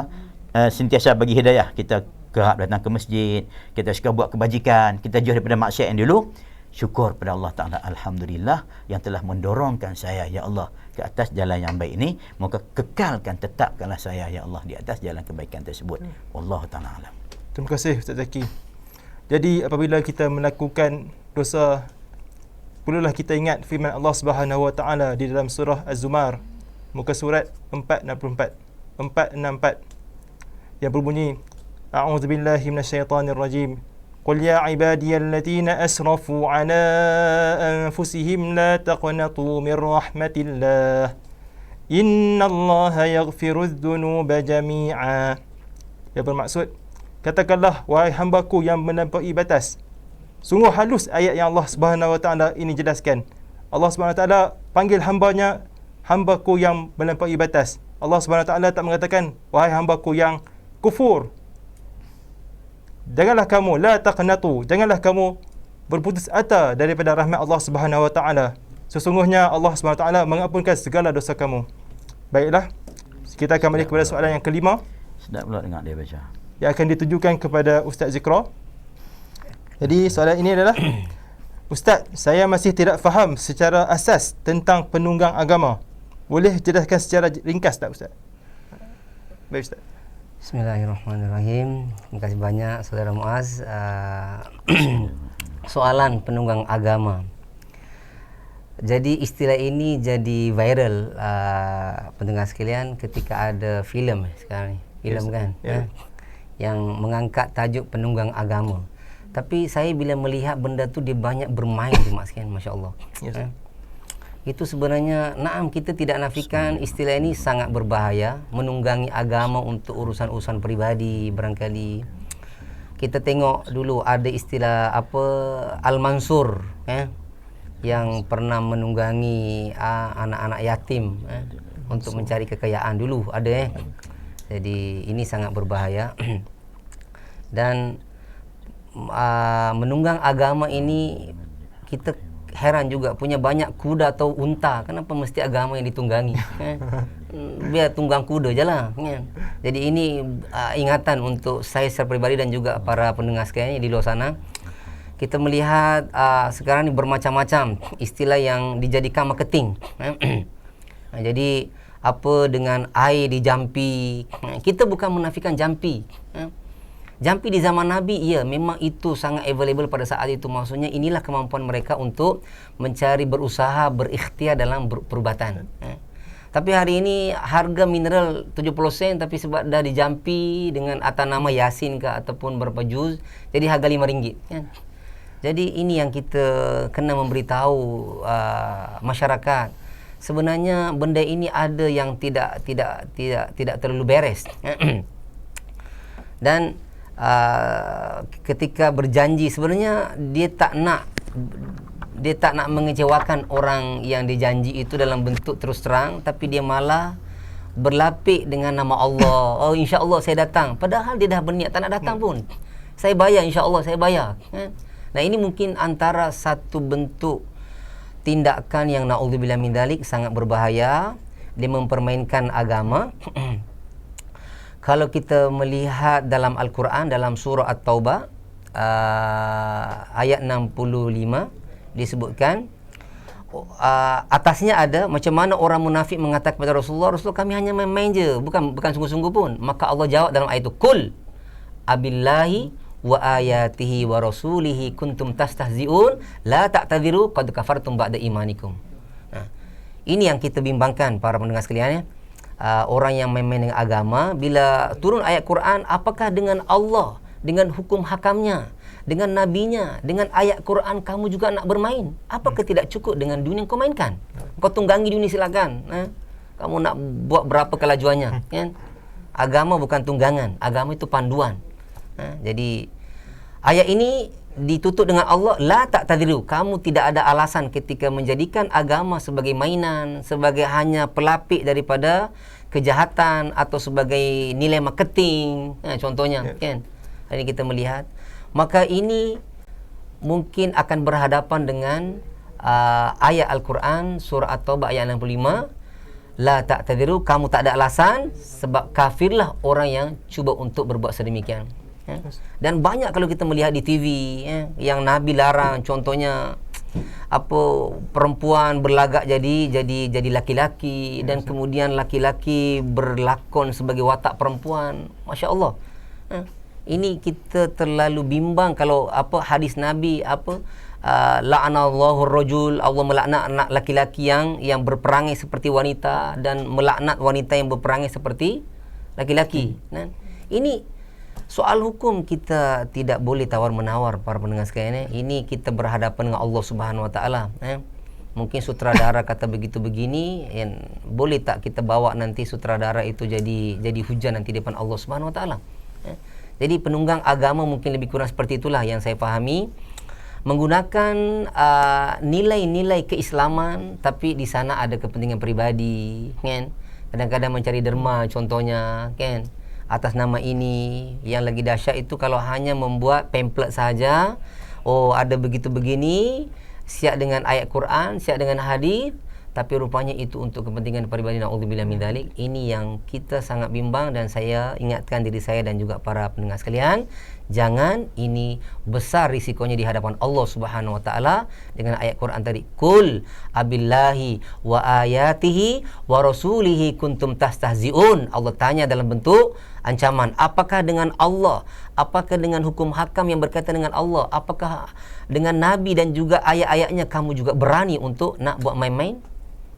sentiasa bagi hidayah, kita kerap datang ke masjid, kita suka buat kebajikan, kita jauh daripada maksiat yang dulu, syukur pada Allah Ta'ala, alhamdulillah yang telah mendorongkan saya ya Allah ke atas jalan yang baik ini, maka kekalkan, tetapkanlah saya ya Allah di atas jalan kebaikan tersebut. Wallahu ta'ala alam.
Terima kasih Ustaz Zaki. Jadi apabila kita melakukan dosa, perlulah kita ingat firman Allah Subhanahu Wa Taala di dalam surah Az-Zumar, muka surat 464 yang berbunyi, A'udzubillahi minasyaitonirrajim. Qul ya ibadiyalladzina asrafu ala anfusihim la taqnatu min rahmatillah. Innallaha yaghfirudz dzunuba jami'a. Yang bermaksud, katakanlah wahai hamba-Ku yang melampaui batas. Sungguh halus ayat yang Allah Subhanahu Wa Taala ini jelaskan. Allah Subhanahu Wa Taala panggil hambanya hamba-Ku yang melampaui batas. Allah Subhanahu Wa Taala tak mengatakan wahai hamba-Ku yang kufur. Janganlah kamu la taqnatu, janganlah kamu berputus asa daripada rahmat Allah Subhanahu Wa Taala. Sesungguhnya Allah Subhanahu Wa Taala mengampunkan segala dosa kamu. Baiklah, kita akan balik kepada soalan yang kelima.
Sedap pula dengar dia baca.
Yang akan ditujukan kepada Ustaz Zikra. Jadi soalan ini adalah, Ustaz, saya masih tidak faham secara asas tentang penunggang agama. Boleh jelaskan secara ringkas tak Ustaz? Baik Ustaz.
Bismillahirrahmanirrahim. Terima kasih banyak Saudara Muaz. Soalan penunggang agama. Jadi istilah ini jadi viral pendengar sekalian ketika ada filem sekarang ni. Filem kan?
Yeah.
Yang mengangkat tajuk penunggang agama. Tapi saya bila melihat benda tu dia banyak bermain tu mak sekalian, masya-Allah.
Yes.
Itu sebenarnya, naam, kita tidak nafikan istilah ini sangat berbahaya, menunggangi agama untuk urusan-urusan peribadi. Barangkali kita tengok dulu ada istilah Al-Mansur yang pernah menunggangi anak-anak yatim untuk mencari kekayaan dulu ada Jadi ini sangat berbahaya. Dan menunggang agama ini kita heran juga, punya banyak kuda atau unta, kenapa mesti agama yang ditunggangi? Biar tunggang kuda je lah. Jadi ini ingatan untuk saya secara peribadi dan juga para pendengar sekalian di luar sana. Kita melihat sekarang ni bermacam-macam istilah yang dijadikan marketing. Jadi apa dengan air di jampi? Kita bukan menafikan jampi. Jampi di zaman Nabi, ya memang itu sangat available pada saat itu. Maksudnya inilah kemampuan mereka untuk mencari, berusaha, berikhtiar dalam perubatan. Tapi hari ini harga mineral 70 sen, tapi sebab dah dijampi dengan atas nama Yasin ke ataupun berapa juz, jadi harga RM5. Jadi ini yang kita kena memberitahu masyarakat. Sebenarnya benda ini ada yang tidak terlalu beres. Dan ketika berjanji, sebenarnya dia tak nak mengecewakan orang yang dijanji itu dalam bentuk terus terang, tapi dia malah berlapik dengan nama Allah. Oh, insya-Allah saya datang, padahal dia dah berniat tak nak datang pun. Saya bayar, insya-Allah saya bayar. Nah, ini mungkin antara satu bentuk tindakan yang naudzubillah min dzalik sangat berbahaya. Dia mempermainkan agama. Kalau kita melihat dalam Al-Quran, dalam surah At-Taubah ayat 65 disebutkan, atasnya ada macam mana orang munafik mengatakan kepada Rasulullah, kami hanya main-main je, bukan sungguh-sungguh pun. Maka Allah jawab dalam ayat itu, kul abillahi wa ayatihi wa rasulihi kuntum tastahzi'un la ta'tadiru qad kafartum ba'da imanikum. Ini yang kita bimbangkan para pendengar sekalian, ya. Orang yang main-main dengan agama, bila turun ayat Quran, apakah dengan Allah, dengan hukum hakamnya, dengan nabinya, dengan ayat Quran kamu juga nak bermain? Apakah tidak cukup dengan dunia yang kau mainkan? Kau tunggangi dunia, silakan. Kamu nak buat berapa kelajuannya, kan? Agama bukan tunggangan, agama itu panduan. Jadi ayat ini ditutup dengan Allah, la ta'tadiru, kamu tidak ada alasan ketika menjadikan agama sebagai mainan, sebagai hanya pelapik daripada kejahatan atau sebagai nilai marketing, contohnya, kan? Hari ini kita melihat, maka ini mungkin akan berhadapan dengan ayat Al-Quran surah At-Taubah ayat 65, la ta'tadiru, kamu tak ada alasan sebab kafirlah orang yang cuba untuk berbuat sedemikian. Dan banyak kalau kita melihat di TV, yang Nabi larang, contohnya perempuan berlagak jadi laki-laki, dan kemudian laki-laki berlakon sebagai watak perempuan. Masya Allah. Ini kita terlalu bimbang kalau hadis Nabi la'anallahu rajul, Allah melaknat anak laki-laki yang berperangai seperti wanita, dan melaknat wanita yang berperangai seperti laki-laki. Ini soal hukum kita tidak boleh tawar-menawar para pendengar sekalian. Ini kita berhadapan dengan Allah Subhanahu Wa Taala. Mungkin sutradara kata begitu begini, boleh tak kita bawa nanti sutradara itu jadi hujan nanti di depan Allah Subhanahu Wa Taala. Jadi penunggang agama mungkin lebih kurang seperti itulah yang saya pahami, menggunakan nilai-nilai keislaman, tapi di sana ada kepentingan peribadi, kan? Kadang-kadang mencari derma, contohnya, kan? Atas nama ini. Yang lagi dahsyat itu kalau hanya membuat pamphlet saja, ada begitu begini, siap dengan ayat Quran, siap dengan hadis, tapi rupanya itu untuk kepentingan peribadi, naudzubillah min dzalik. Ini yang kita sangat bimbang, dan saya ingatkan diri saya dan juga para pendengar sekalian, jangan, ini besar risikonya di hadapan Allah Subhanahu Wa Taala dengan ayat Quran tadi, kul abillahi wa ayatihi wa rasulihi kuntum tastahzi'un. Allah tanya dalam bentuk ancaman, apakah dengan Allah, apakah dengan hukum hakam yang berkaitan dengan Allah, apakah dengan Nabi dan juga ayat-ayatnya kamu juga berani untuk nak buat main-main?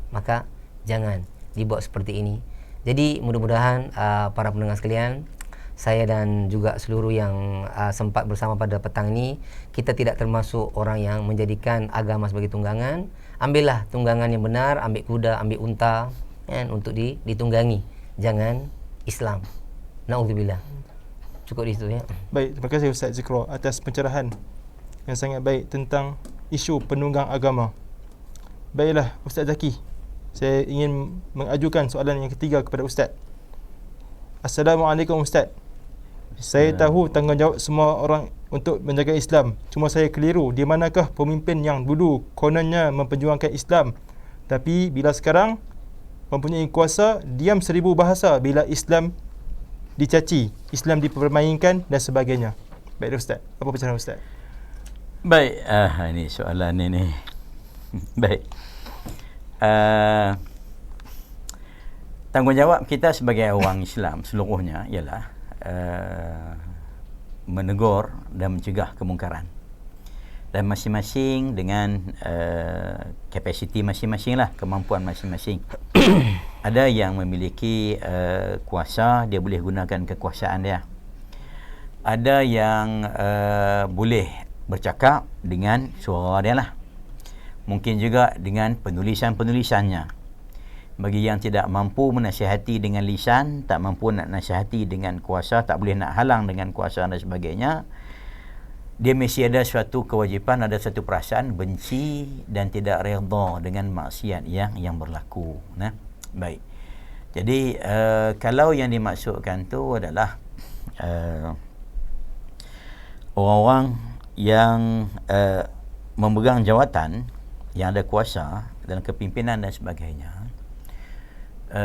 Maka jangan dibuat seperti ini. Jadi mudah-mudahan para pendengar sekalian, saya dan juga seluruh yang sempat bersama pada petang ini, kita tidak termasuk orang yang menjadikan agama sebagai tunggangan. Ambillah tunggangan yang benar, ambil kuda, ambil unta, kan, untuk ditunggangi. Jangan Islam. Naudzubillah. Cukup di situ, ya.
Baik, terima kasih Ustaz Zikro atas pencerahan yang sangat baik tentang isu penunggang agama. Baiklah Ustaz Zaki, saya ingin mengajukan soalan yang ketiga kepada Ustaz. Assalamualaikum Ustaz. Saya tahu tanggungjawab semua orang untuk menjaga Islam. Cuma saya keliru, di manakah pemimpin yang dulu kononnya memperjuangkan Islam, tapi bila sekarang mempunyai kuasa, diam 1000 bahasa bila Islam dicaci, Islam dipermainkan dan sebagainya. Baik Ustaz, apa pencerahan Ustaz?
Baik, ini soalan ini. Baik. Tanggungjawab kita sebagai orang Islam seluruhnya ialah menegur dan mencegah kemungkaran, dan masing-masing dengan kapasiti masing-masing lah, kemampuan masing-masing. Ada yang memiliki kuasa, dia boleh gunakan kekuasaan dia. Ada yang boleh bercakap dengan suara dia lah, mungkin juga dengan penulisan-penulisannya. Bagi yang tidak mampu menasihati dengan lisan, tak mampu nak nasihati dengan kuasa, tak boleh nak halang dengan kuasa dan sebagainya, dia mesti ada suatu kewajipan, ada satu perasaan benci dan tidak redha dengan maksiat yang berlaku. Baik. Jadi kalau yang dimaksudkan tu adalah orang-orang yang memegang jawatan yang ada kuasa dalam kepimpinan dan sebagainya,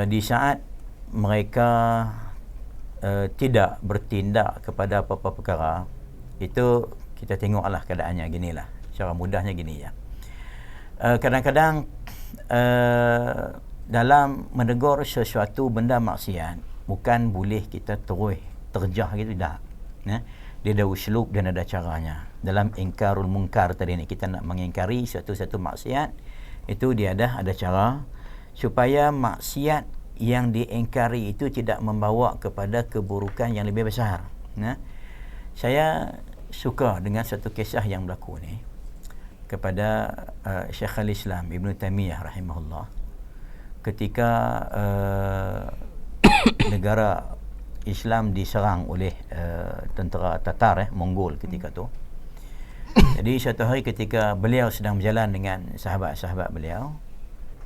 di saat mereka tidak bertindak kepada apa-apa perkara, itu kita tengoklah keadaannya ginilah, secara mudahnya gini ya. Kadang-kadang dalam menegur sesuatu benda maksiat, bukan boleh kita terus terjah gitu, tak. Dia ada uslub dan ada caranya. Dalam ingkarul munkar tadi ni, kita nak mengingkari satu-satu maksiat, itu dia ada cara supaya maksiat yang diingkari itu tidak membawa kepada keburukan yang lebih besar. Saya suka dengan satu kisah yang berlaku ni kepada Syekhul Islam Ibn Taymiyah rahimahullah, ketika negara Islam diserang oleh tentera Tatar, Mongol ketika tu. Jadi satu hari ketika beliau sedang berjalan dengan sahabat-sahabat beliau,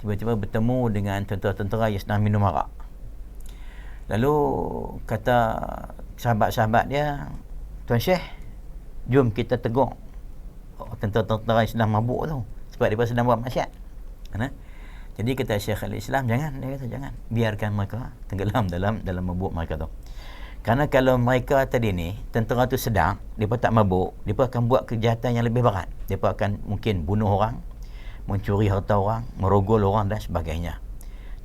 tiba-tiba bertemu dengan tentera-tentera yang sedang minum arak. Lalu kata sahabat-sahabat dia, "Tuan Syekh, jom kita tegur tentera-tentera yang sedang mabuk tu, sebab mereka sedang buat maksiat." Jadi kata Syekhul Islam, jangan, dia kata jangan, biarkan mereka tenggelam dalam mabuk mereka tu. Kerana kalau mereka tadi ni, tentera tu sedang, mereka tak mabuk, mereka akan buat kejahatan yang lebih berat. Mereka akan mungkin bunuh orang, mencuri harta orang, merogol orang dan sebagainya.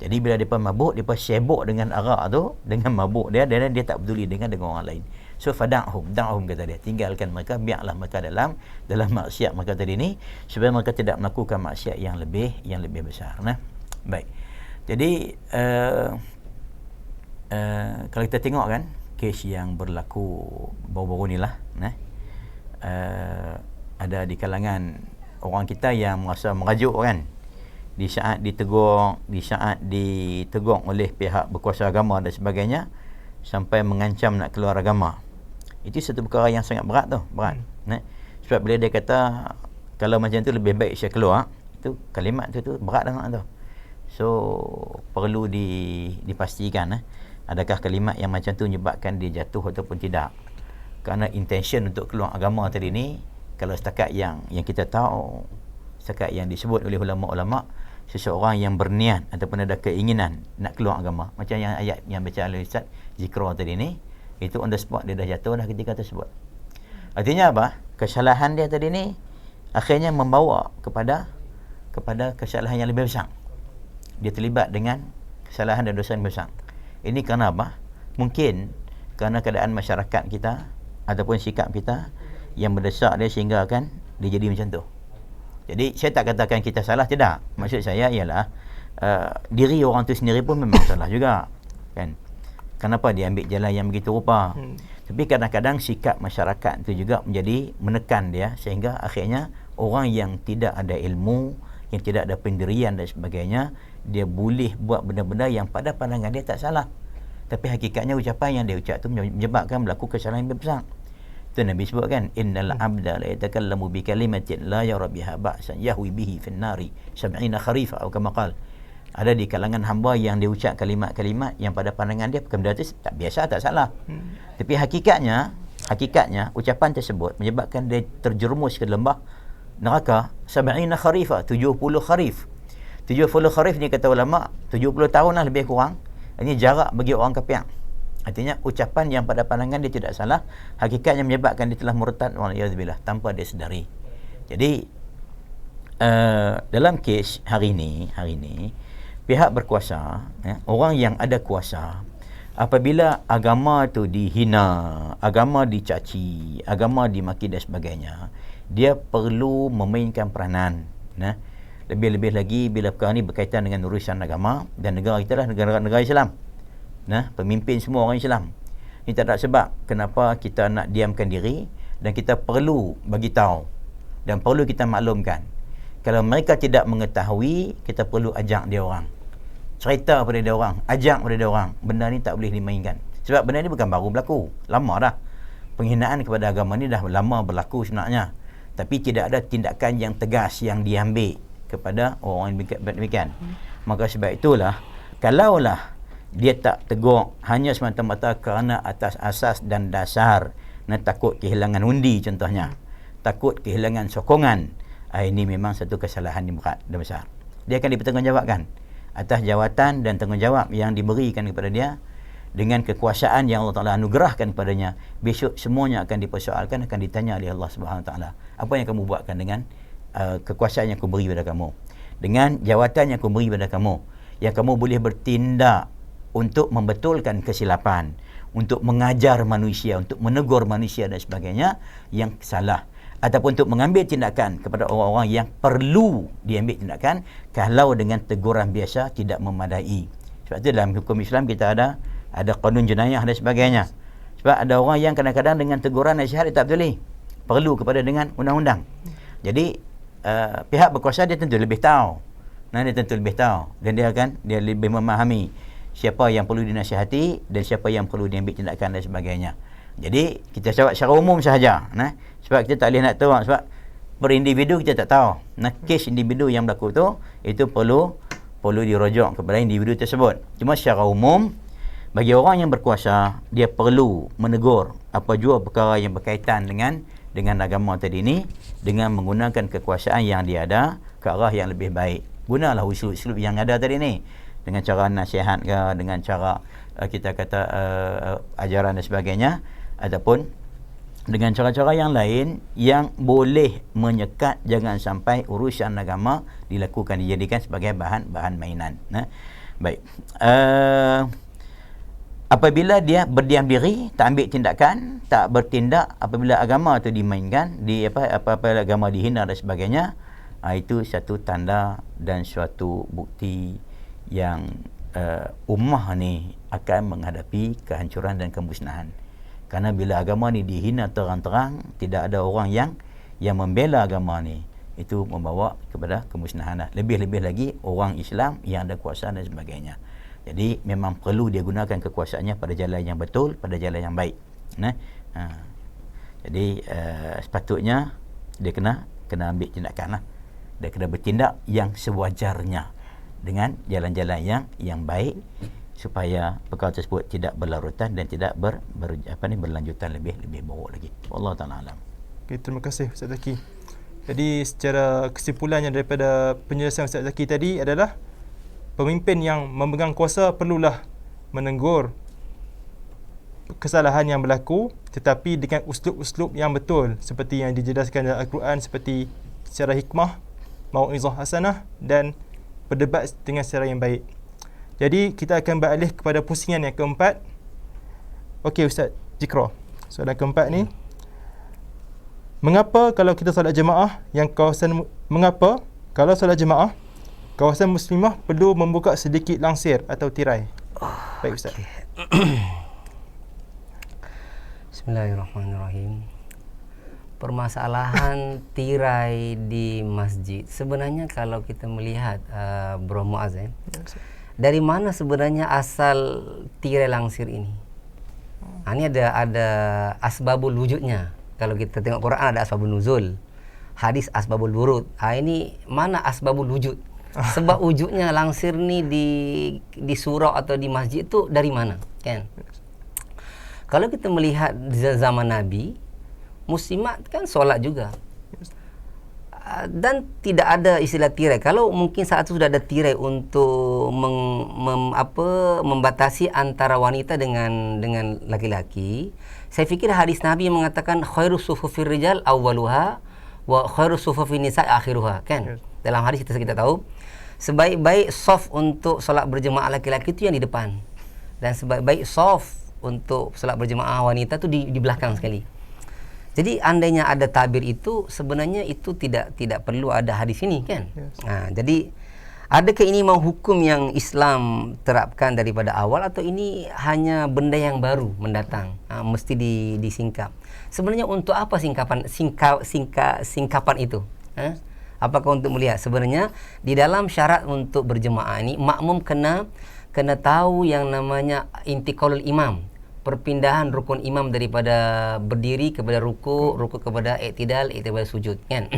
Jadi bila mereka mabuk, mereka sibuk dengan arak tu, dengan mabuk dia, dan dia tak peduli dengan orang lain. So fada'hum kata dia, tinggalkan mereka, biarlah mereka dalam maksiat mereka tadi ni, supaya mereka tidak melakukan maksiat yang lebih besar. Baik. Jadi kalau kita tengok kan kes yang berlaku baru-baru ni lah, ada di kalangan orang kita yang merasa merajuk kan, di saat ditegur oleh pihak berkuasa agama dan sebagainya, sampai mengancam nak keluar agama. Itu satu perkara yang sangat berat tu, sebab bila dia kata kalau macam tu lebih baik saya keluar, itu kalimat tu berat sangat tu. So perlu dipastikan adakah kalimat yang macam tu menyebabkan dia jatuh ataupun tidak. Kerana intention untuk keluar agama tadi ni, kalau setakat yang kita tahu, setakat yang disebut oleh ulama-ulama, seseorang yang berniat ataupun ada keinginan nak keluar agama, macam yang ayat yang baca oleh Ustaz Zikra tadi ni, itu on the spot dia dah jatuh dah ketika tersebut. Artinya apa? Kesalahan dia tadi ni akhirnya membawa kepada kesalahan yang lebih besar. Dia terlibat dengan kesalahan dan dosa yang besar. Ini kerana apa? Mungkin kerana keadaan masyarakat kita ataupun sikap kita yang mendesak dia sehingga akan dia jadi macam tu. Jadi saya tak katakan kita salah, tidak. Maksud saya ialah diri orang tu sendiri pun memang salah juga, kan? Kenapa dia ambil jalan yang begitu rupa? Tapi kadang-kadang sikap masyarakat itu juga menjadi menekan dia, sehingga akhirnya orang yang tidak ada ilmu, yang tidak ada pendirian dan sebagainya, dia boleh buat benda-benda yang pada pandangan dia tak salah, tapi hakikatnya ucapan yang dia ucap tu menyebabkan berlaku kesalahan yang besar. Itu Nabi sebut kan, innal abda la yatakallamu bi kalimatin la yara biha ba'san yahwi bihi fin nari 70 kharifa atau kama qala. Ada di kalangan hamba yang dia ucap kalimat-kalimat yang pada pandangan dia benda tu tak biasa, tak salah. Tapi hakikatnya ucapan tersebut menyebabkan dia terjerumus ke lembah neraka 70 kharifa, 70 kharif. 70 kharif ni kata ulama 70 tahun lah lebih kurang. Ini jarak bagi orang kafir. Artinya ucapan yang pada pandangan dia tidak salah, hakikatnya menyebabkan dia telah murtad waliyadzubillah tanpa dia sedari. Jadi dalam kes hari ini pihak berkuasa, orang yang ada kuasa, apabila agama tu dihina, agama dicaci, agama dimaki dan sebagainya, dia perlu memainkan peranan. Lebih-lebih lagi bila perkara ni berkaitan dengan urusan agama, dan negara kita lah negara Islam. Pemimpin semua orang Islam. Ini tak ada sebab kenapa kita nak diamkan diri, dan kita perlu bagi tahu dan perlu kita maklumkan. Kalau mereka tidak mengetahui, kita perlu ajak dia orang, cerita pada dia orang, ajak pada dia orang, benda ni tak boleh dimainkan. Sebab benda ni bukan baru berlaku, lama dah. Penghinaan kepada agama ni dah lama berlaku sebenarnya, tapi tidak ada tindakan yang tegas yang diambil kepada orang yang demikian. Maka sebab itulah, kalaulah dia tak tegur hanya semata-mata kerana atas asas dan dasar takut kehilangan undi contohnya, takut kehilangan sokongan, ini memang satu kesalahan yang berat dan besar. Dia akan dipertanggungjawabkan atas jawatan dan tanggungjawab yang diberikan kepada dia dengan kekuasaan yang Allah Taala anugerahkan kepadanya. Besok semuanya akan dipersoalkan, akan ditanya oleh Allah Subhanahu Taala, apa yang kamu buatkan dengan kekuasaan yang aku beri pada kamu, dengan jawatan yang aku beri pada kamu, yang kamu boleh bertindak untuk membetulkan kesilapan, untuk mengajar manusia, untuk menegur manusia dan sebagainya yang salah, ataupun untuk mengambil tindakan kepada orang-orang yang perlu diambil tindakan kalau dengan teguran biasa tidak memadai. Sebab itu dalam hukum Islam kita ada kanun jenayah dan sebagainya. Sebab ada orang yang kadang-kadang dengan teguran nasihat dia tak betul, perlu kepada dengan undang-undang. Jadi pihak berkuasa dia tentu lebih tahu. Dia tentu lebih tahu dan dia lebih memahami siapa yang perlu dinasihati dan siapa yang perlu diambil tindakan dan sebagainya. Jadi kita jawab secara umum sahaja, sebab kita tak boleh nak tahu, sebab per individu kita tak tahu. Kes individu yang berlaku tu itu perlu dirujuk kepada individu tersebut. Cuma secara umum bagi orang yang berkuasa, dia perlu menegur apa jua perkara yang berkaitan dengan agama tadi ni dengan menggunakan kekuasaan yang dia ada ke arah yang lebih baik. Gunalah usul-usul yang ada tadi ni, dengan cara nasihat ke, dengan cara kita kata ajaran dan sebagainya, ataupun dengan cara-cara yang lain yang boleh menyekat jangan sampai urusan agama dijadikan sebagai bahan mainan. Baik. Apabila dia berdiam diri, tak ambil tindakan, tak bertindak apabila agama itu dimainkan, apabila agama dihina dan sebagainya, itu satu tanda dan suatu bukti yang ummah ni akan menghadapi kehancuran dan kemusnahan. Karena bila agama ni dihina terang-terang, tidak ada orang yang membela agama ni, itu membawa kepada kemusnahan. Lebih-lebih lagi orang Islam yang ada kuasa dan sebagainya. Jadi memang perlu dia gunakan kekuasaannya pada jalan yang betul, pada jalan yang baik. Jadi sepatutnya dia kena ambil tindakan lah. Dia kena bertindak yang sewajarnya dengan jalan-jalan yang baik, supaya perkara tersebut tidak berlarutan dan tidak berlanjutan lebih buruk lagi. Wallahu taala alam.
Okay, terima kasih Ustaz Zaki. Jadi secara kesimpulannya daripada penjelasan Ustaz Zaki tadi adalah pemimpin yang memegang kuasa perlulah menegur kesalahan yang berlaku, tetapi dengan uslub-uslub yang betul seperti yang dijelaskan dalam Al-Quran, seperti secara hikmah, mau'izah hasanah, dan berdebat dengan secara yang baik. Jadi kita akan beralih kepada pusingan yang keempat. Okey Ustaz Zikra, soalan keempat ni, mengapa kalau solat jemaah kawasan muslimah perlu membuka sedikit langsir atau tirai? Baik Ustaz.
Bismillahirrahmanirrahim. Permasalahan tirai di masjid, sebenarnya kalau kita melihat Bro Muaz, dari mana sebenarnya asal tirai langsir ini? Ini ada asbabul wujudnya. Kalau kita tengok Quran ada asbabul nuzul, hadis asbabul wurud. Ini mana asbabul wujud? Sebab wujudnya langsir ni di surau atau di masjid tu dari mana? Kan? Kalau kita melihat zaman Nabi, muslimat kan solat juga. Dan tidak ada istilah tirai. Kalau mungkin saat itu sudah ada tirai untuk membatasi antara wanita dengan laki-laki, saya fikir hadis Nabi yang mengatakan khairus sufufir rijal awwaluha wa khairus sufufin nisa akhiruha, kan? Dalam hadis kita tahu sebaik-baik saf untuk solat berjemaah laki-laki itu yang di depan, dan sebaik-baik saf untuk solat berjemaah wanita itu di belakang sekali. Jadi andainya ada tabir itu, sebenarnya itu tidak perlu ada hadis ini, kan? Yes. Jadi adakah ini mau hukum yang Islam terapkan daripada awal, atau ini hanya benda yang baru mendatang, mesti disingkap? Sebenarnya untuk apa singkapan itu? Apakah untuk melihat sebenarnya di dalam syarat untuk berjemaah ini makmum kena tahu yang namanya intiqalul imam, perpindahan rukun imam daripada berdiri kepada ruku kepada i'tidal kepada sujud, kan?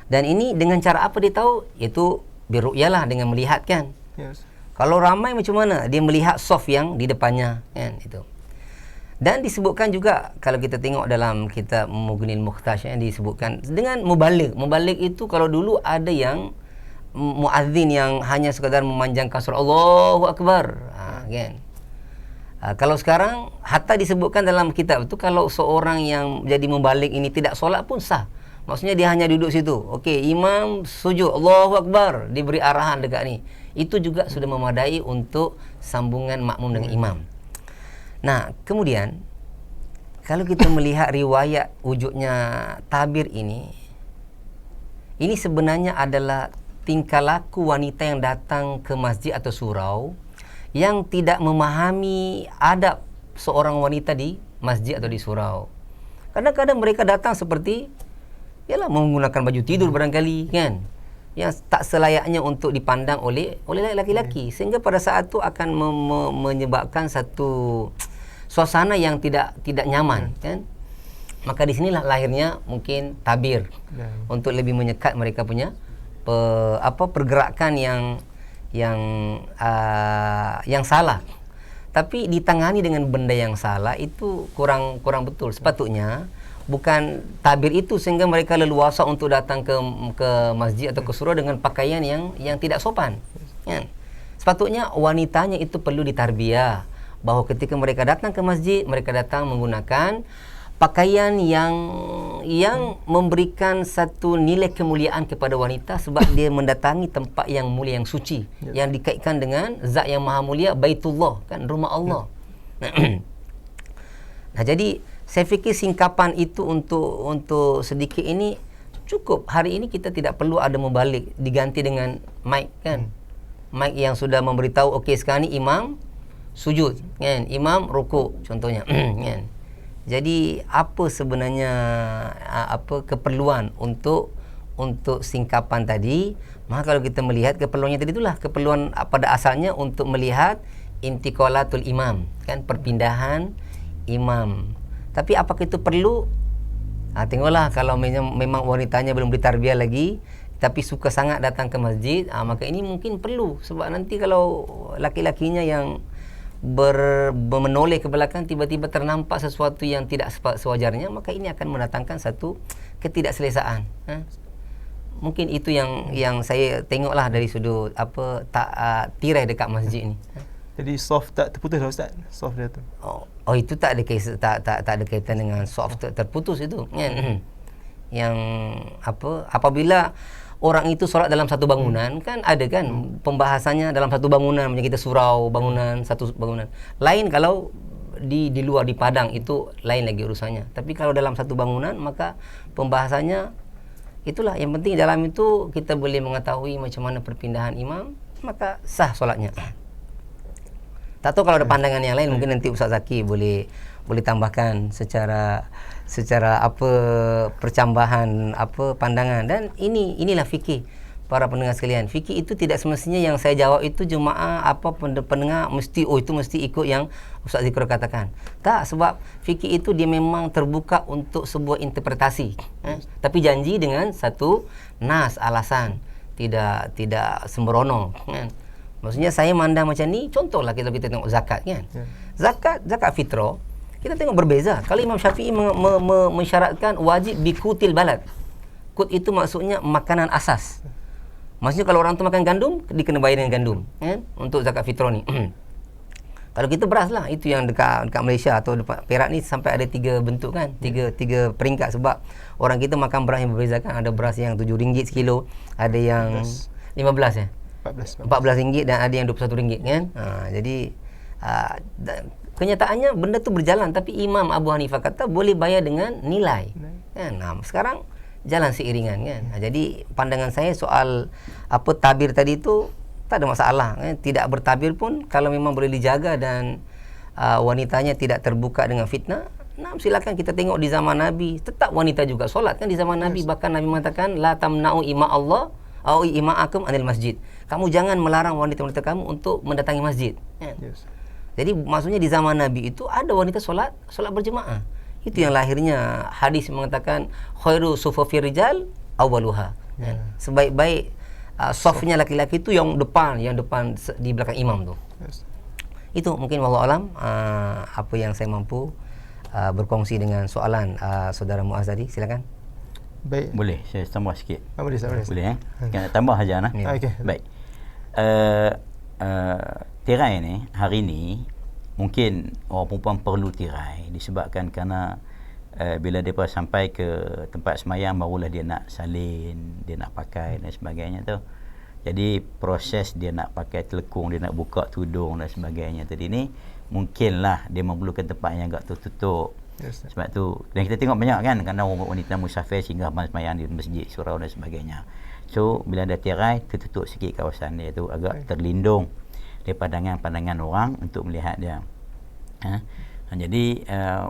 Dan ini dengan cara apa dia tahu? Iaitu biru'yalah, dengan melihat, kan? Yes. Kalau ramai macam mana dia melihat saf yang di depannya, kan? Itu. Dan disebutkan juga kalau kita tengok dalam kitab Mughnil Muhtaj disebutkan dengan mubalik. Mubalik itu kalau dulu ada yang muazzin yang hanya sekadar memanjangkan surah Allahu Akbar. Kan? Kalau sekarang hatta disebutkan dalam kitab itu kalau seorang yang jadi mubalik ini tidak solat pun sah. Maksudnya dia hanya duduk situ. Okey, imam sujud Allahu Akbar, diberi arahan dekat ni. Itu juga sudah memadai untuk sambungan makmum dengan imam. Nah, kemudian kalau kita melihat riwayat wujudnya tabir ini sebenarnya adalah tingkah laku wanita yang datang ke masjid atau surau yang tidak memahami adab seorang wanita di masjid atau di surau. Kadang-kadang mereka datang seperti menggunakan baju tidur barangkali, kan, yang tak selayaknya untuk dipandang oleh laki-laki, sehingga pada saat itu akan menyebabkan satu suasana yang tidak nyaman, kan. Maka di sinilah lahirnya mungkin tabir untuk lebih menyekat mereka punya pergerakan yang salah. Tapi ditangani dengan benda yang salah itu kurang betul. Sepatutnya bukan tabir itu sehingga mereka leluasa untuk datang ke masjid atau ke surau dengan pakaian yang tidak sopan, kan. Sepatutnya wanitanya itu perlu ditarbiyah bahawa ketika mereka datang ke masjid, mereka datang menggunakan pakaian yang memberikan satu nilai kemuliaan kepada wanita sebab dia mendatangi tempat yang mulia, yang suci, yang dikaitkan dengan zat yang maha mulia, Baitullah, kan, rumah Allah. Nah, jadi saya fikir singkapan itu untuk sedikit ini cukup. Hari ini kita tidak perlu ada membalik, diganti dengan mic, kan. Mic yang sudah memberitahu okey sekarang ni imam sujud, kan, imam rukuk contohnya. Kan. Jadi apa sebenarnya keperluan untuk singkapan tadi? Maka kalau kita melihat keperluannya tadi itulah keperluan pada asalnya untuk melihat intiqalatul imam, kan, perpindahan imam. Tapi apakah itu perlu? Tengoklah kalau memang wanitanya belum ditarbiyah lagi tapi suka sangat datang ke masjid, maka ini mungkin perlu, sebab nanti kalau laki-lakinya yang menoleh ke belakang tiba-tiba ternampak sesuatu yang tidak sewajarnya, maka ini akan mendatangkan satu ketidakselesaan. Mungkin itu yang saya tengoklah dari sudut tirai dekat masjid ni.
Jadi soft tak terputus lah Ustaz, soft dia tu.
Oh itu tak ada kaitan dengan soft terputus itu, kan. Yang apabila orang itu solat dalam satu bangunan, kan ada kan pembahasannya dalam satu bangunan, macam kita surau bangunan, satu bangunan. Lain kalau di luar di padang, itu lain lagi urusannya. Tapi kalau dalam satu bangunan maka pembahasannya itulah yang penting. Dalam itu kita boleh mengetahui macam mana perpindahan imam, maka sah solatnya. Tak tahu kalau ada pandangan yang lain, mungkin nanti Ustaz Zaki boleh tambahkan secara percambahan pandangan. Dan inilah fikih para pendengar sekalian. Fikih itu tidak semestinya yang saya jawab itu jemaah pendengar mesti itu mesti ikut yang Ustaz Zikro katakan. Tak, sebab fikih itu dia memang terbuka untuk sebuah interpretasi, tapi janji dengan satu nas, alasan, tidak sembrono, kan. Maksudnya saya mandang macam ni, contohlah kita tengok zakat, kan. Zakat fitrah kita tengok berbeza. Kalau Imam Syafi'i mensyaratkan wajib bikutil balad. Kut itu maksudnya makanan asas. Maksudnya kalau orang tu makan gandum, dia kena bayar dengan gandum, kan, untuk zakat fitrah ni. Kalau kita beras lah, itu yang dekat Malaysia atau dekat Perak ni sampai ada 3 bentuk, kan. Tiga peringkat, sebab orang kita makan beras yang berbeza, kan. Ada beras yang RM7 sekilo, ada yang 15 RM14 dan ada yang RM21, kan. Jadi kenyataannya benda tu berjalan, tapi Imam Abu Hanifah kata boleh bayar dengan nilai, kan. Sekarang jalan seiringan, kan. Jadi pandangan saya soal tabir tadi tu tak ada masalah, kan. Tidak bertabir pun kalau memang boleh dijaga dan wanitanya tidak terbuka dengan fitnah, silakan. Kita tengok di zaman Nabi tetap wanita juga solat, kan, di zaman Nabi. Bahkan Nabi mengatakan la tamna'u ima Allah au ima'akum anil masjid. Kamu jangan melarang wanita-wanita kamu untuk mendatangi masjid, kan. Jadi maksudnya di zaman Nabi itu ada wanita solat berjemaah. Itu yang lahirnya hadis mengatakan khairu sufufir rijal awwaluha. Sebaik-baik safnya laki-laki itu yang depan di belakang imam tu. Itu mungkin wallahu alam apa yang saya mampu berkongsi dengan soalan saudara Muaz tadi, silakan.
Baik.
Boleh saya tambah sikit?
Boleh.
Boleh Kan tambah aja nah.
Ya.
Okey.
Baik. Tirai ni hari ni mungkin orang perempuan perlu tirai disebabkan kerana bila mereka sampai ke tempat semayang barulah dia nak salin, dia nak pakai dan sebagainya tu. Jadi proses dia nak pakai telekung, dia nak buka tudung dan sebagainya tadi ni mungkinlah dia memerlukan tempat yang agak tertutup.
Yes,
Sebab tu, dan kita tengok banyak kan kerana wanita musafir singgah semayang di masjid, surau dan sebagainya. So bila ada tirai, tertutup sikit kawasan dia tu, agak terlindung daripada pandangan orang untuk melihat dia. Jadi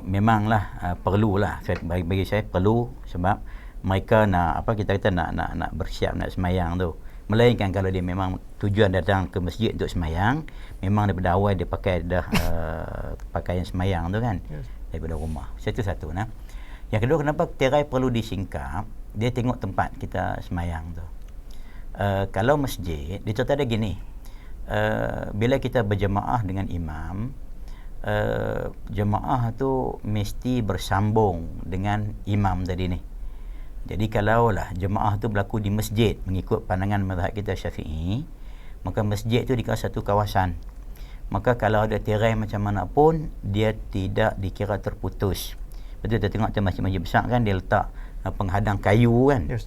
memanglah perlulah, bagi saya perlu, sebab mereka nak kita kata nak bersiap nak semayang tu. Melainkan kalau dia memang tujuan datang ke masjid untuk semayang, memang daripada awal dia pakai dah pakaian semayang tu kan.
Yes.
Daripada rumah. Satu nah. Yang kedua, kenapa tirai perlu disingkap? Dia tengok tempat kita semayang tu. Kalau masjid, dia contoh ada gini. Bila kita berjemaah dengan imam, jemaah tu mesti bersambung dengan imam tadi ni. Jadi kalaulah jemaah tu berlaku di masjid mengikut pandangan mazhab kita Syafi'i, maka masjid tu dikira satu kawasan. Maka kalau ada tirai macam mana pun dia tidak dikira terputus. Betul kita tengok masjid-masjid besar kan dia letak penghadang kayu kan.
Yes.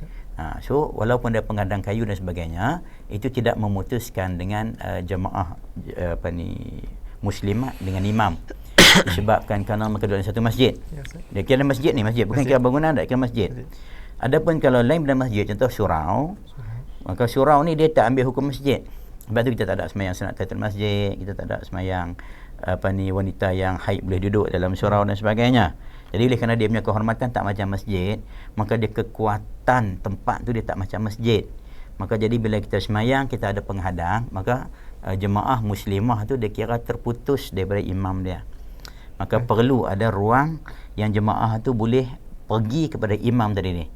So walaupun ada penghadang kayu dan sebagainya, itu tidak memutuskan dengan jemaah muslimat dengan imam. Disebabkan kerana mereka duduk dalam satu masjid.
Yes.
Dia kira masjid ni, masjid bukan kira bangunan, tak kira masjid. Adapun kalau lain dalam masjid, contoh surau, maka surau ni dia tak ambil hukum masjid. Sebab tu kita tak ada semayang sunat tahiyatul masjid, kita tak ada semayang wanita yang haid boleh duduk dalam surau dan sebagainya. Jadi oleh kerana dia punya kehormatan tak macam masjid, maka dia kekuatan tempat tu dia tak macam masjid. Maka jadi bila kita semayang, kita ada penghadang, maka jemaah muslimah tu dia kira terputus daripada imam dia. Maka perlu ada ruang yang jemaah tu boleh pergi kepada imam tadi ni,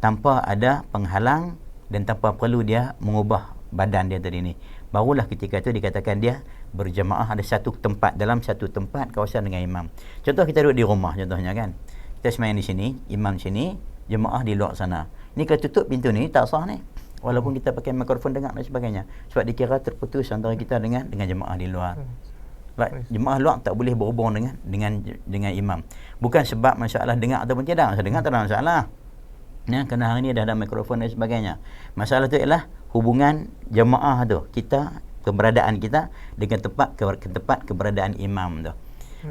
tanpa ada penghalang dan tanpa perlu dia mengubah badan dia tadi ni. Barulah ketika itu dikatakan dia berjemaah ada satu tempat, dalam satu tempat kawasan dengan imam. Contoh kita duduk di rumah contohnya kan. Kita semayang di sini, imam sini, jemaah di luar sana. Ini kalau tutup pintu ni tak sah ni. Walaupun kita pakai mikrofon dengar dan sebagainya. Sebab dikira terputus antara kita dengan jemaah di luar. Sebab jemaah luar tak boleh berhubung dengan imam. Bukan sebab masalah dengar ataupun tidak. Masalah dengar tak ada masalah. Ya, kerana hari ni dah ada mikrofon dan sebagainya. Masalah tu ialah hubungan jemaah tu, kita, keberadaan kita dengan tempat keberadaan imam tu.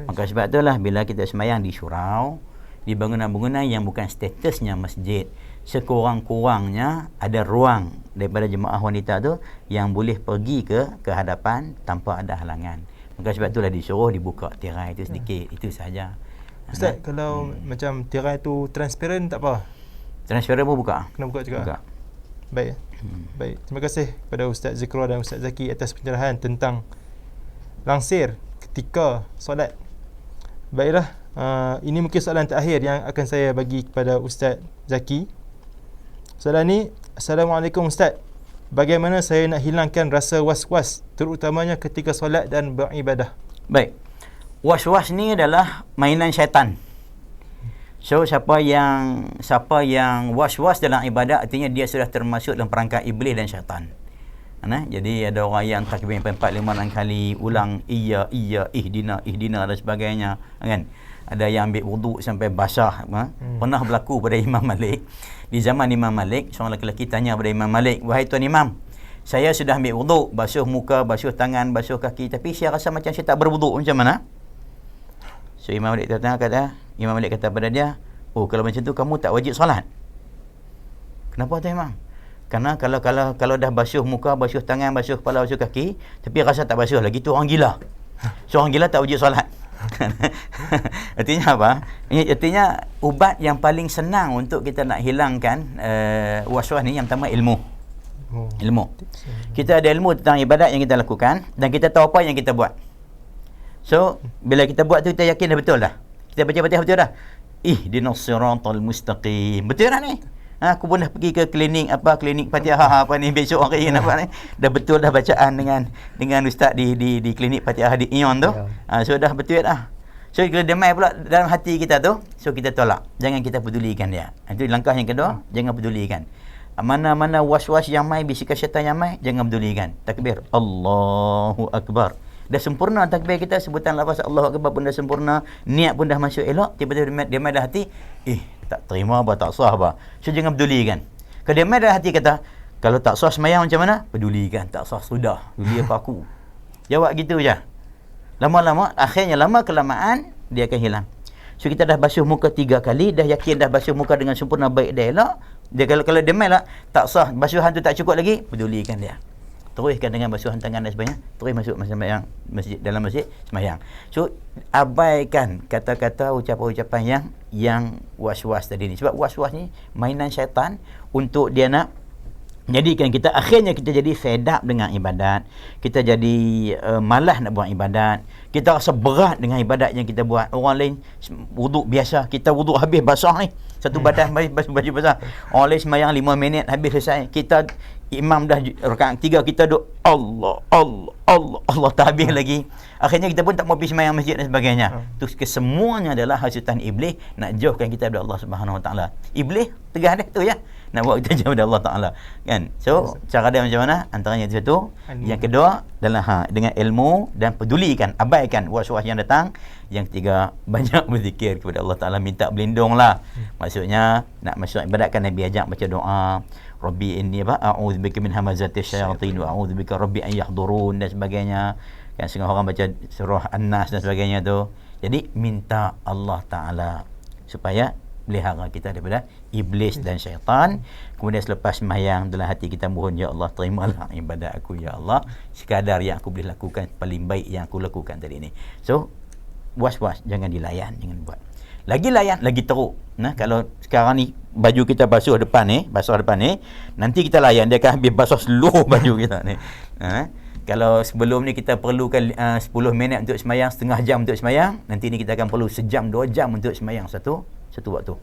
Maka sebab itulah bila kita semayang di surau, di bangunan-bangunan yang bukan statusnya masjid, sekurang-kurangnya ada ruang daripada jemaah wanita tu yang boleh pergi ke hadapan tanpa ada halangan. Maka sebab itulah disuruh dibuka tirai itu sedikit. Itu sahaja.
Ustaz, kalau macam tirai tu transparent tak apa?
Transparent pun buka.
Kena buka juga.
Buka.
Baik. Baik. Terima kasih kepada Ustaz Zikrul dan Ustaz Zaki atas pencerahan tentang langsir ketika solat. Baiklah, ini mungkin soalan terakhir yang akan saya bagi kepada Ustaz Zaki. Soalan ni, Assalamualaikum Ustaz. Bagaimana saya nak hilangkan rasa was-was terutamanya ketika solat dan beribadah?
Baik. Was-was ni adalah mainan syaitan. So siapa yang was-was dalam ibadat, artinya dia sudah termasuk dalam perangkap iblis dan syaitan. Jadi ada orang yang takbir 4, 5, 6 kali ulang iya ihdina dan sebagainya kan. Ada yang ambil wuduk sampai basah. Pernah berlaku pada Imam Malik. Di zaman Imam Malik, seorang lelaki tanya pada Imam Malik, "Wahai tuan imam, saya sudah ambil wuduk, basuh muka, basuh tangan, basuh kaki, tapi saya rasa macam saya tak berwuduk, macam mana?" So Imam Malik kata pada dia, "Oh, kalau macam tu kamu tak wajib solat." "Kenapa tu imam?" "Karena kalau dah basuh muka, basuh tangan, basuh kepala, basuh kaki, tapi rasa tak basuh lagi, tu orang gila. So orang gila tak wajib solat." Artinya apa? Artinya ubat yang paling senang untuk kita nak hilangkan was-was ni, yang pertama ilmu. Ilmu. Kita ada ilmu tentang ibadat yang kita lakukan dan kita tahu apa yang kita buat. So bila kita buat tu kita yakin dah betul dah. Kita baca Fatihah betul dah. Ihdinas siratal mustaqim. Betul dah ni. Aku pun dah pergi ke klinik Fatihah ni besok hari ni apa ni. Dah betul dah bacaan dengan ustaz di klinik Fatihah di Ion tu. So dah betul dah. So kalau damai pula dalam hati kita tu, so kita tolak. Jangan kita pedulikan dia. Itu langkah yang kedua, jangan pedulikan. Mana-mana was-was yang mai, bisikan syaitan yang mai, jangan pedulikan. Takbir, Allahu Akbar. Dah sempurna takbir kita, sebutan lafaz Allahu Akbar pun dah sempurna, niat pun dah masuk elok, tiba-tiba dia mai dalam hati, tak terima apa, tak sah apa. So jangan pedulikan. Kalau dia mai dalam hati kata, kalau tak sah semayang macam mana? Pedulikan, tak sah sudah. Peduli apa aku? Jawab gitu je. Lama-lama, akhirnya lama kelamaan dia akan hilang. So kita dah basuh muka 3 kali, dah yakin dah basuh muka dengan sempurna, baik dah elok. Dia kalau dia main lah, tak sah, basuhan tu tak cukup lagi, pedulikan dia. Teruskan dengan basuhan tangan dan sebagainya, terus masuk sembahyang masjid, dalam masjid sembahyang. So abaikan kata-kata, ucapan-ucapan yang was-was tadi ni. Sebab was-was ni mainan syaitan untuk dia nak jadikan kita, akhirnya kita jadi fed up dengan ibadat, kita jadi malas nak buat ibadat, kita rasa berat dengan ibadat yang kita buat. Orang lain wuduk biasa, kita wuduk habis basah ni, satu badan baju basah. Orang lain sembahyang 5 minit habis selesai, kita imam dah rakaat 3, kita duk Allah tak habis lagi. Akhirnya kita pun tak mau pergi sembahyang masjid dan sebagainya. Tu kesemuanya adalah hasutan iblis nak jauhkan kita daripada Allah Subhanahu Wa Taala. Iblis tegas dah tu ya, nak buat kita jauh dari Allah Taala, kan? So cara dia macam mana? Antaranya itu satu. Yang kedua adalah dengan ilmu dan pedulikan, abaikan was-was yang datang. Yang ketiga, banyak berzikir kepada Allah Taala, minta berlindung lah. Maksudnya nak masuk ibadat kan Nabi ajak baca doa, Rabbi inni a'udzubika min hamazatis syayatin wa a'udzubika rabbi an yahdurun dan sebagainya. Kan setengah orang baca surah An-Nas dan sebagainya tu. Jadi minta Allah Taala supaya pelihara kita daripada iblis dan syaitan. Kemudian selepas sembahyang dalam hati kita mohon, ya Allah terimalah ibadat aku, ya Allah, sekadar yang aku boleh lakukan, paling baik yang aku lakukan tadi ni. So was-was jangan dilayan, jangan buat. Lagi layan, lagi teruk. Nah, kalau sekarang ni baju kita basuh depan ni, nanti kita layan, dia akan habis basuh seluruh baju kita ni. Kalau sebelum ni kita perlukan 10 minit untuk sembahyang, setengah jam untuk sembahyang, nanti ni kita akan perlu sejam 2 jam untuk sembahyang satu waktu.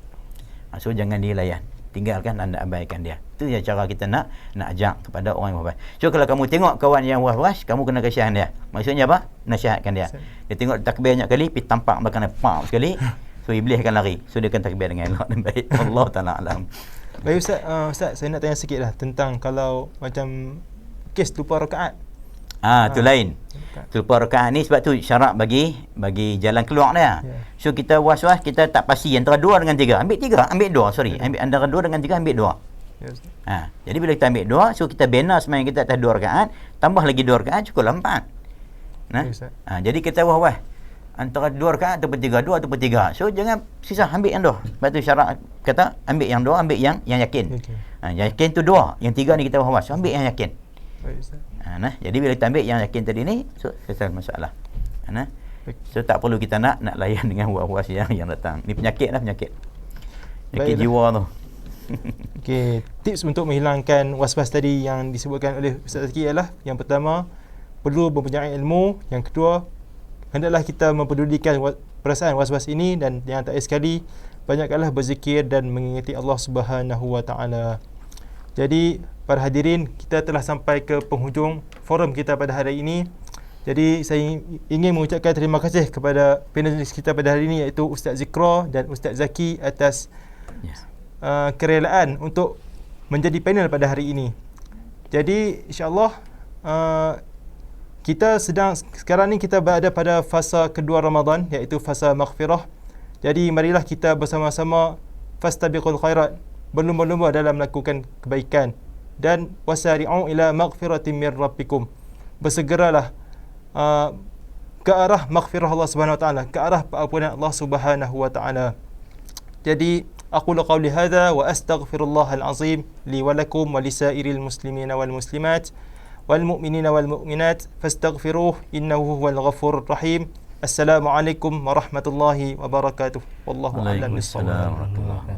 So jangan dilayan, tinggalkan, anda abaikan dia. Itu yang cara kita nak ajak kepada orang yang was-was. So kalau kamu tengok kawan yang was-was, kamu kena kasihan dia. Maksudnya apa? Nasihatkan dia. Dia tengok takbir banyak kali, pergi tampak makanan pam sekali. So iblis akan lari. So dia akan takbir dengan elok dan baik. Allah Ta'ala alam.
Baik Ustaz, saya nak tanya sikit lah tentang kalau macam kes lupa rakaat.
Tu lain. Lupa rakaat ni sebab tu syarat bagi jalan keluar dia. So kita was-was, kita tak pasti antara 2 dengan 3. Ambil 2, sorry. Ambil antara 2 dengan 3, ambil 2. Jadi bila kita ambil 2, so kita bina sembahyang kita atas 2 rakaat, tambah lagi 2 rakaat, cukuplah 4. Jadi kita was-was antara 2 rakaat ataupun 3, 2 ataupun 3. So jangan sisa, ambil yang 2. Sebab tu syarat kata ambil yang 2, ambil yang yakin. Yang yakin tu 2, yang 3 ni kita was-was. So ambil yang yakin. Jadi bila kita ambil yang yakin tadi ni, so selesai masalah. So tak perlu kita nak layan dengan was-was yang datang. Ni penyakit jiwa tu.
Okey, tips untuk menghilangkan was-was tadi yang disebutkan oleh Ustaz Zaki ialah, yang pertama, perlu mempunyai ilmu. Yang kedua, hendaklah kita mempedulikan perasaan was-was ini, dan yang terakhir sekali, banyaklah berzikir dan mengingati Allah Subhanahu Wa Taala. Jadi para hadirin, kita telah sampai ke penghujung forum kita pada hari ini. Jadi saya ingin mengucapkan terima kasih kepada panelis kita pada hari ini, iaitu Ustaz Zikra dan Ustaz Zaki atas kerelaan untuk menjadi panel pada hari ini. Jadi insya-Allah kita sekarang ni kita berada pada fasa kedua Ramadan, iaitu fasa maghfirah. Jadi marilah kita bersama-sama fastabiqul khairat, berlumba-lumba dalam melakukan kebaikan, dan wasari'u ila maghfiratin min rabbikum, bersegeralah ke arah maghfirah Allah Subhanahu Wa Taala, ke arah pengampunan Allah Subhanahu Wa Taala. Jadi aqulu qawli hadza wa astaghfirullahal azim li wa lakum wa lisairil muslimina wal muslimat wal mu'minina wal mu'minat fastaghfiruh innahu huwal ghafurur rahim. Assalamualaikum warahmatullahi wabarakatuh. Wallahu a'lam bissawab.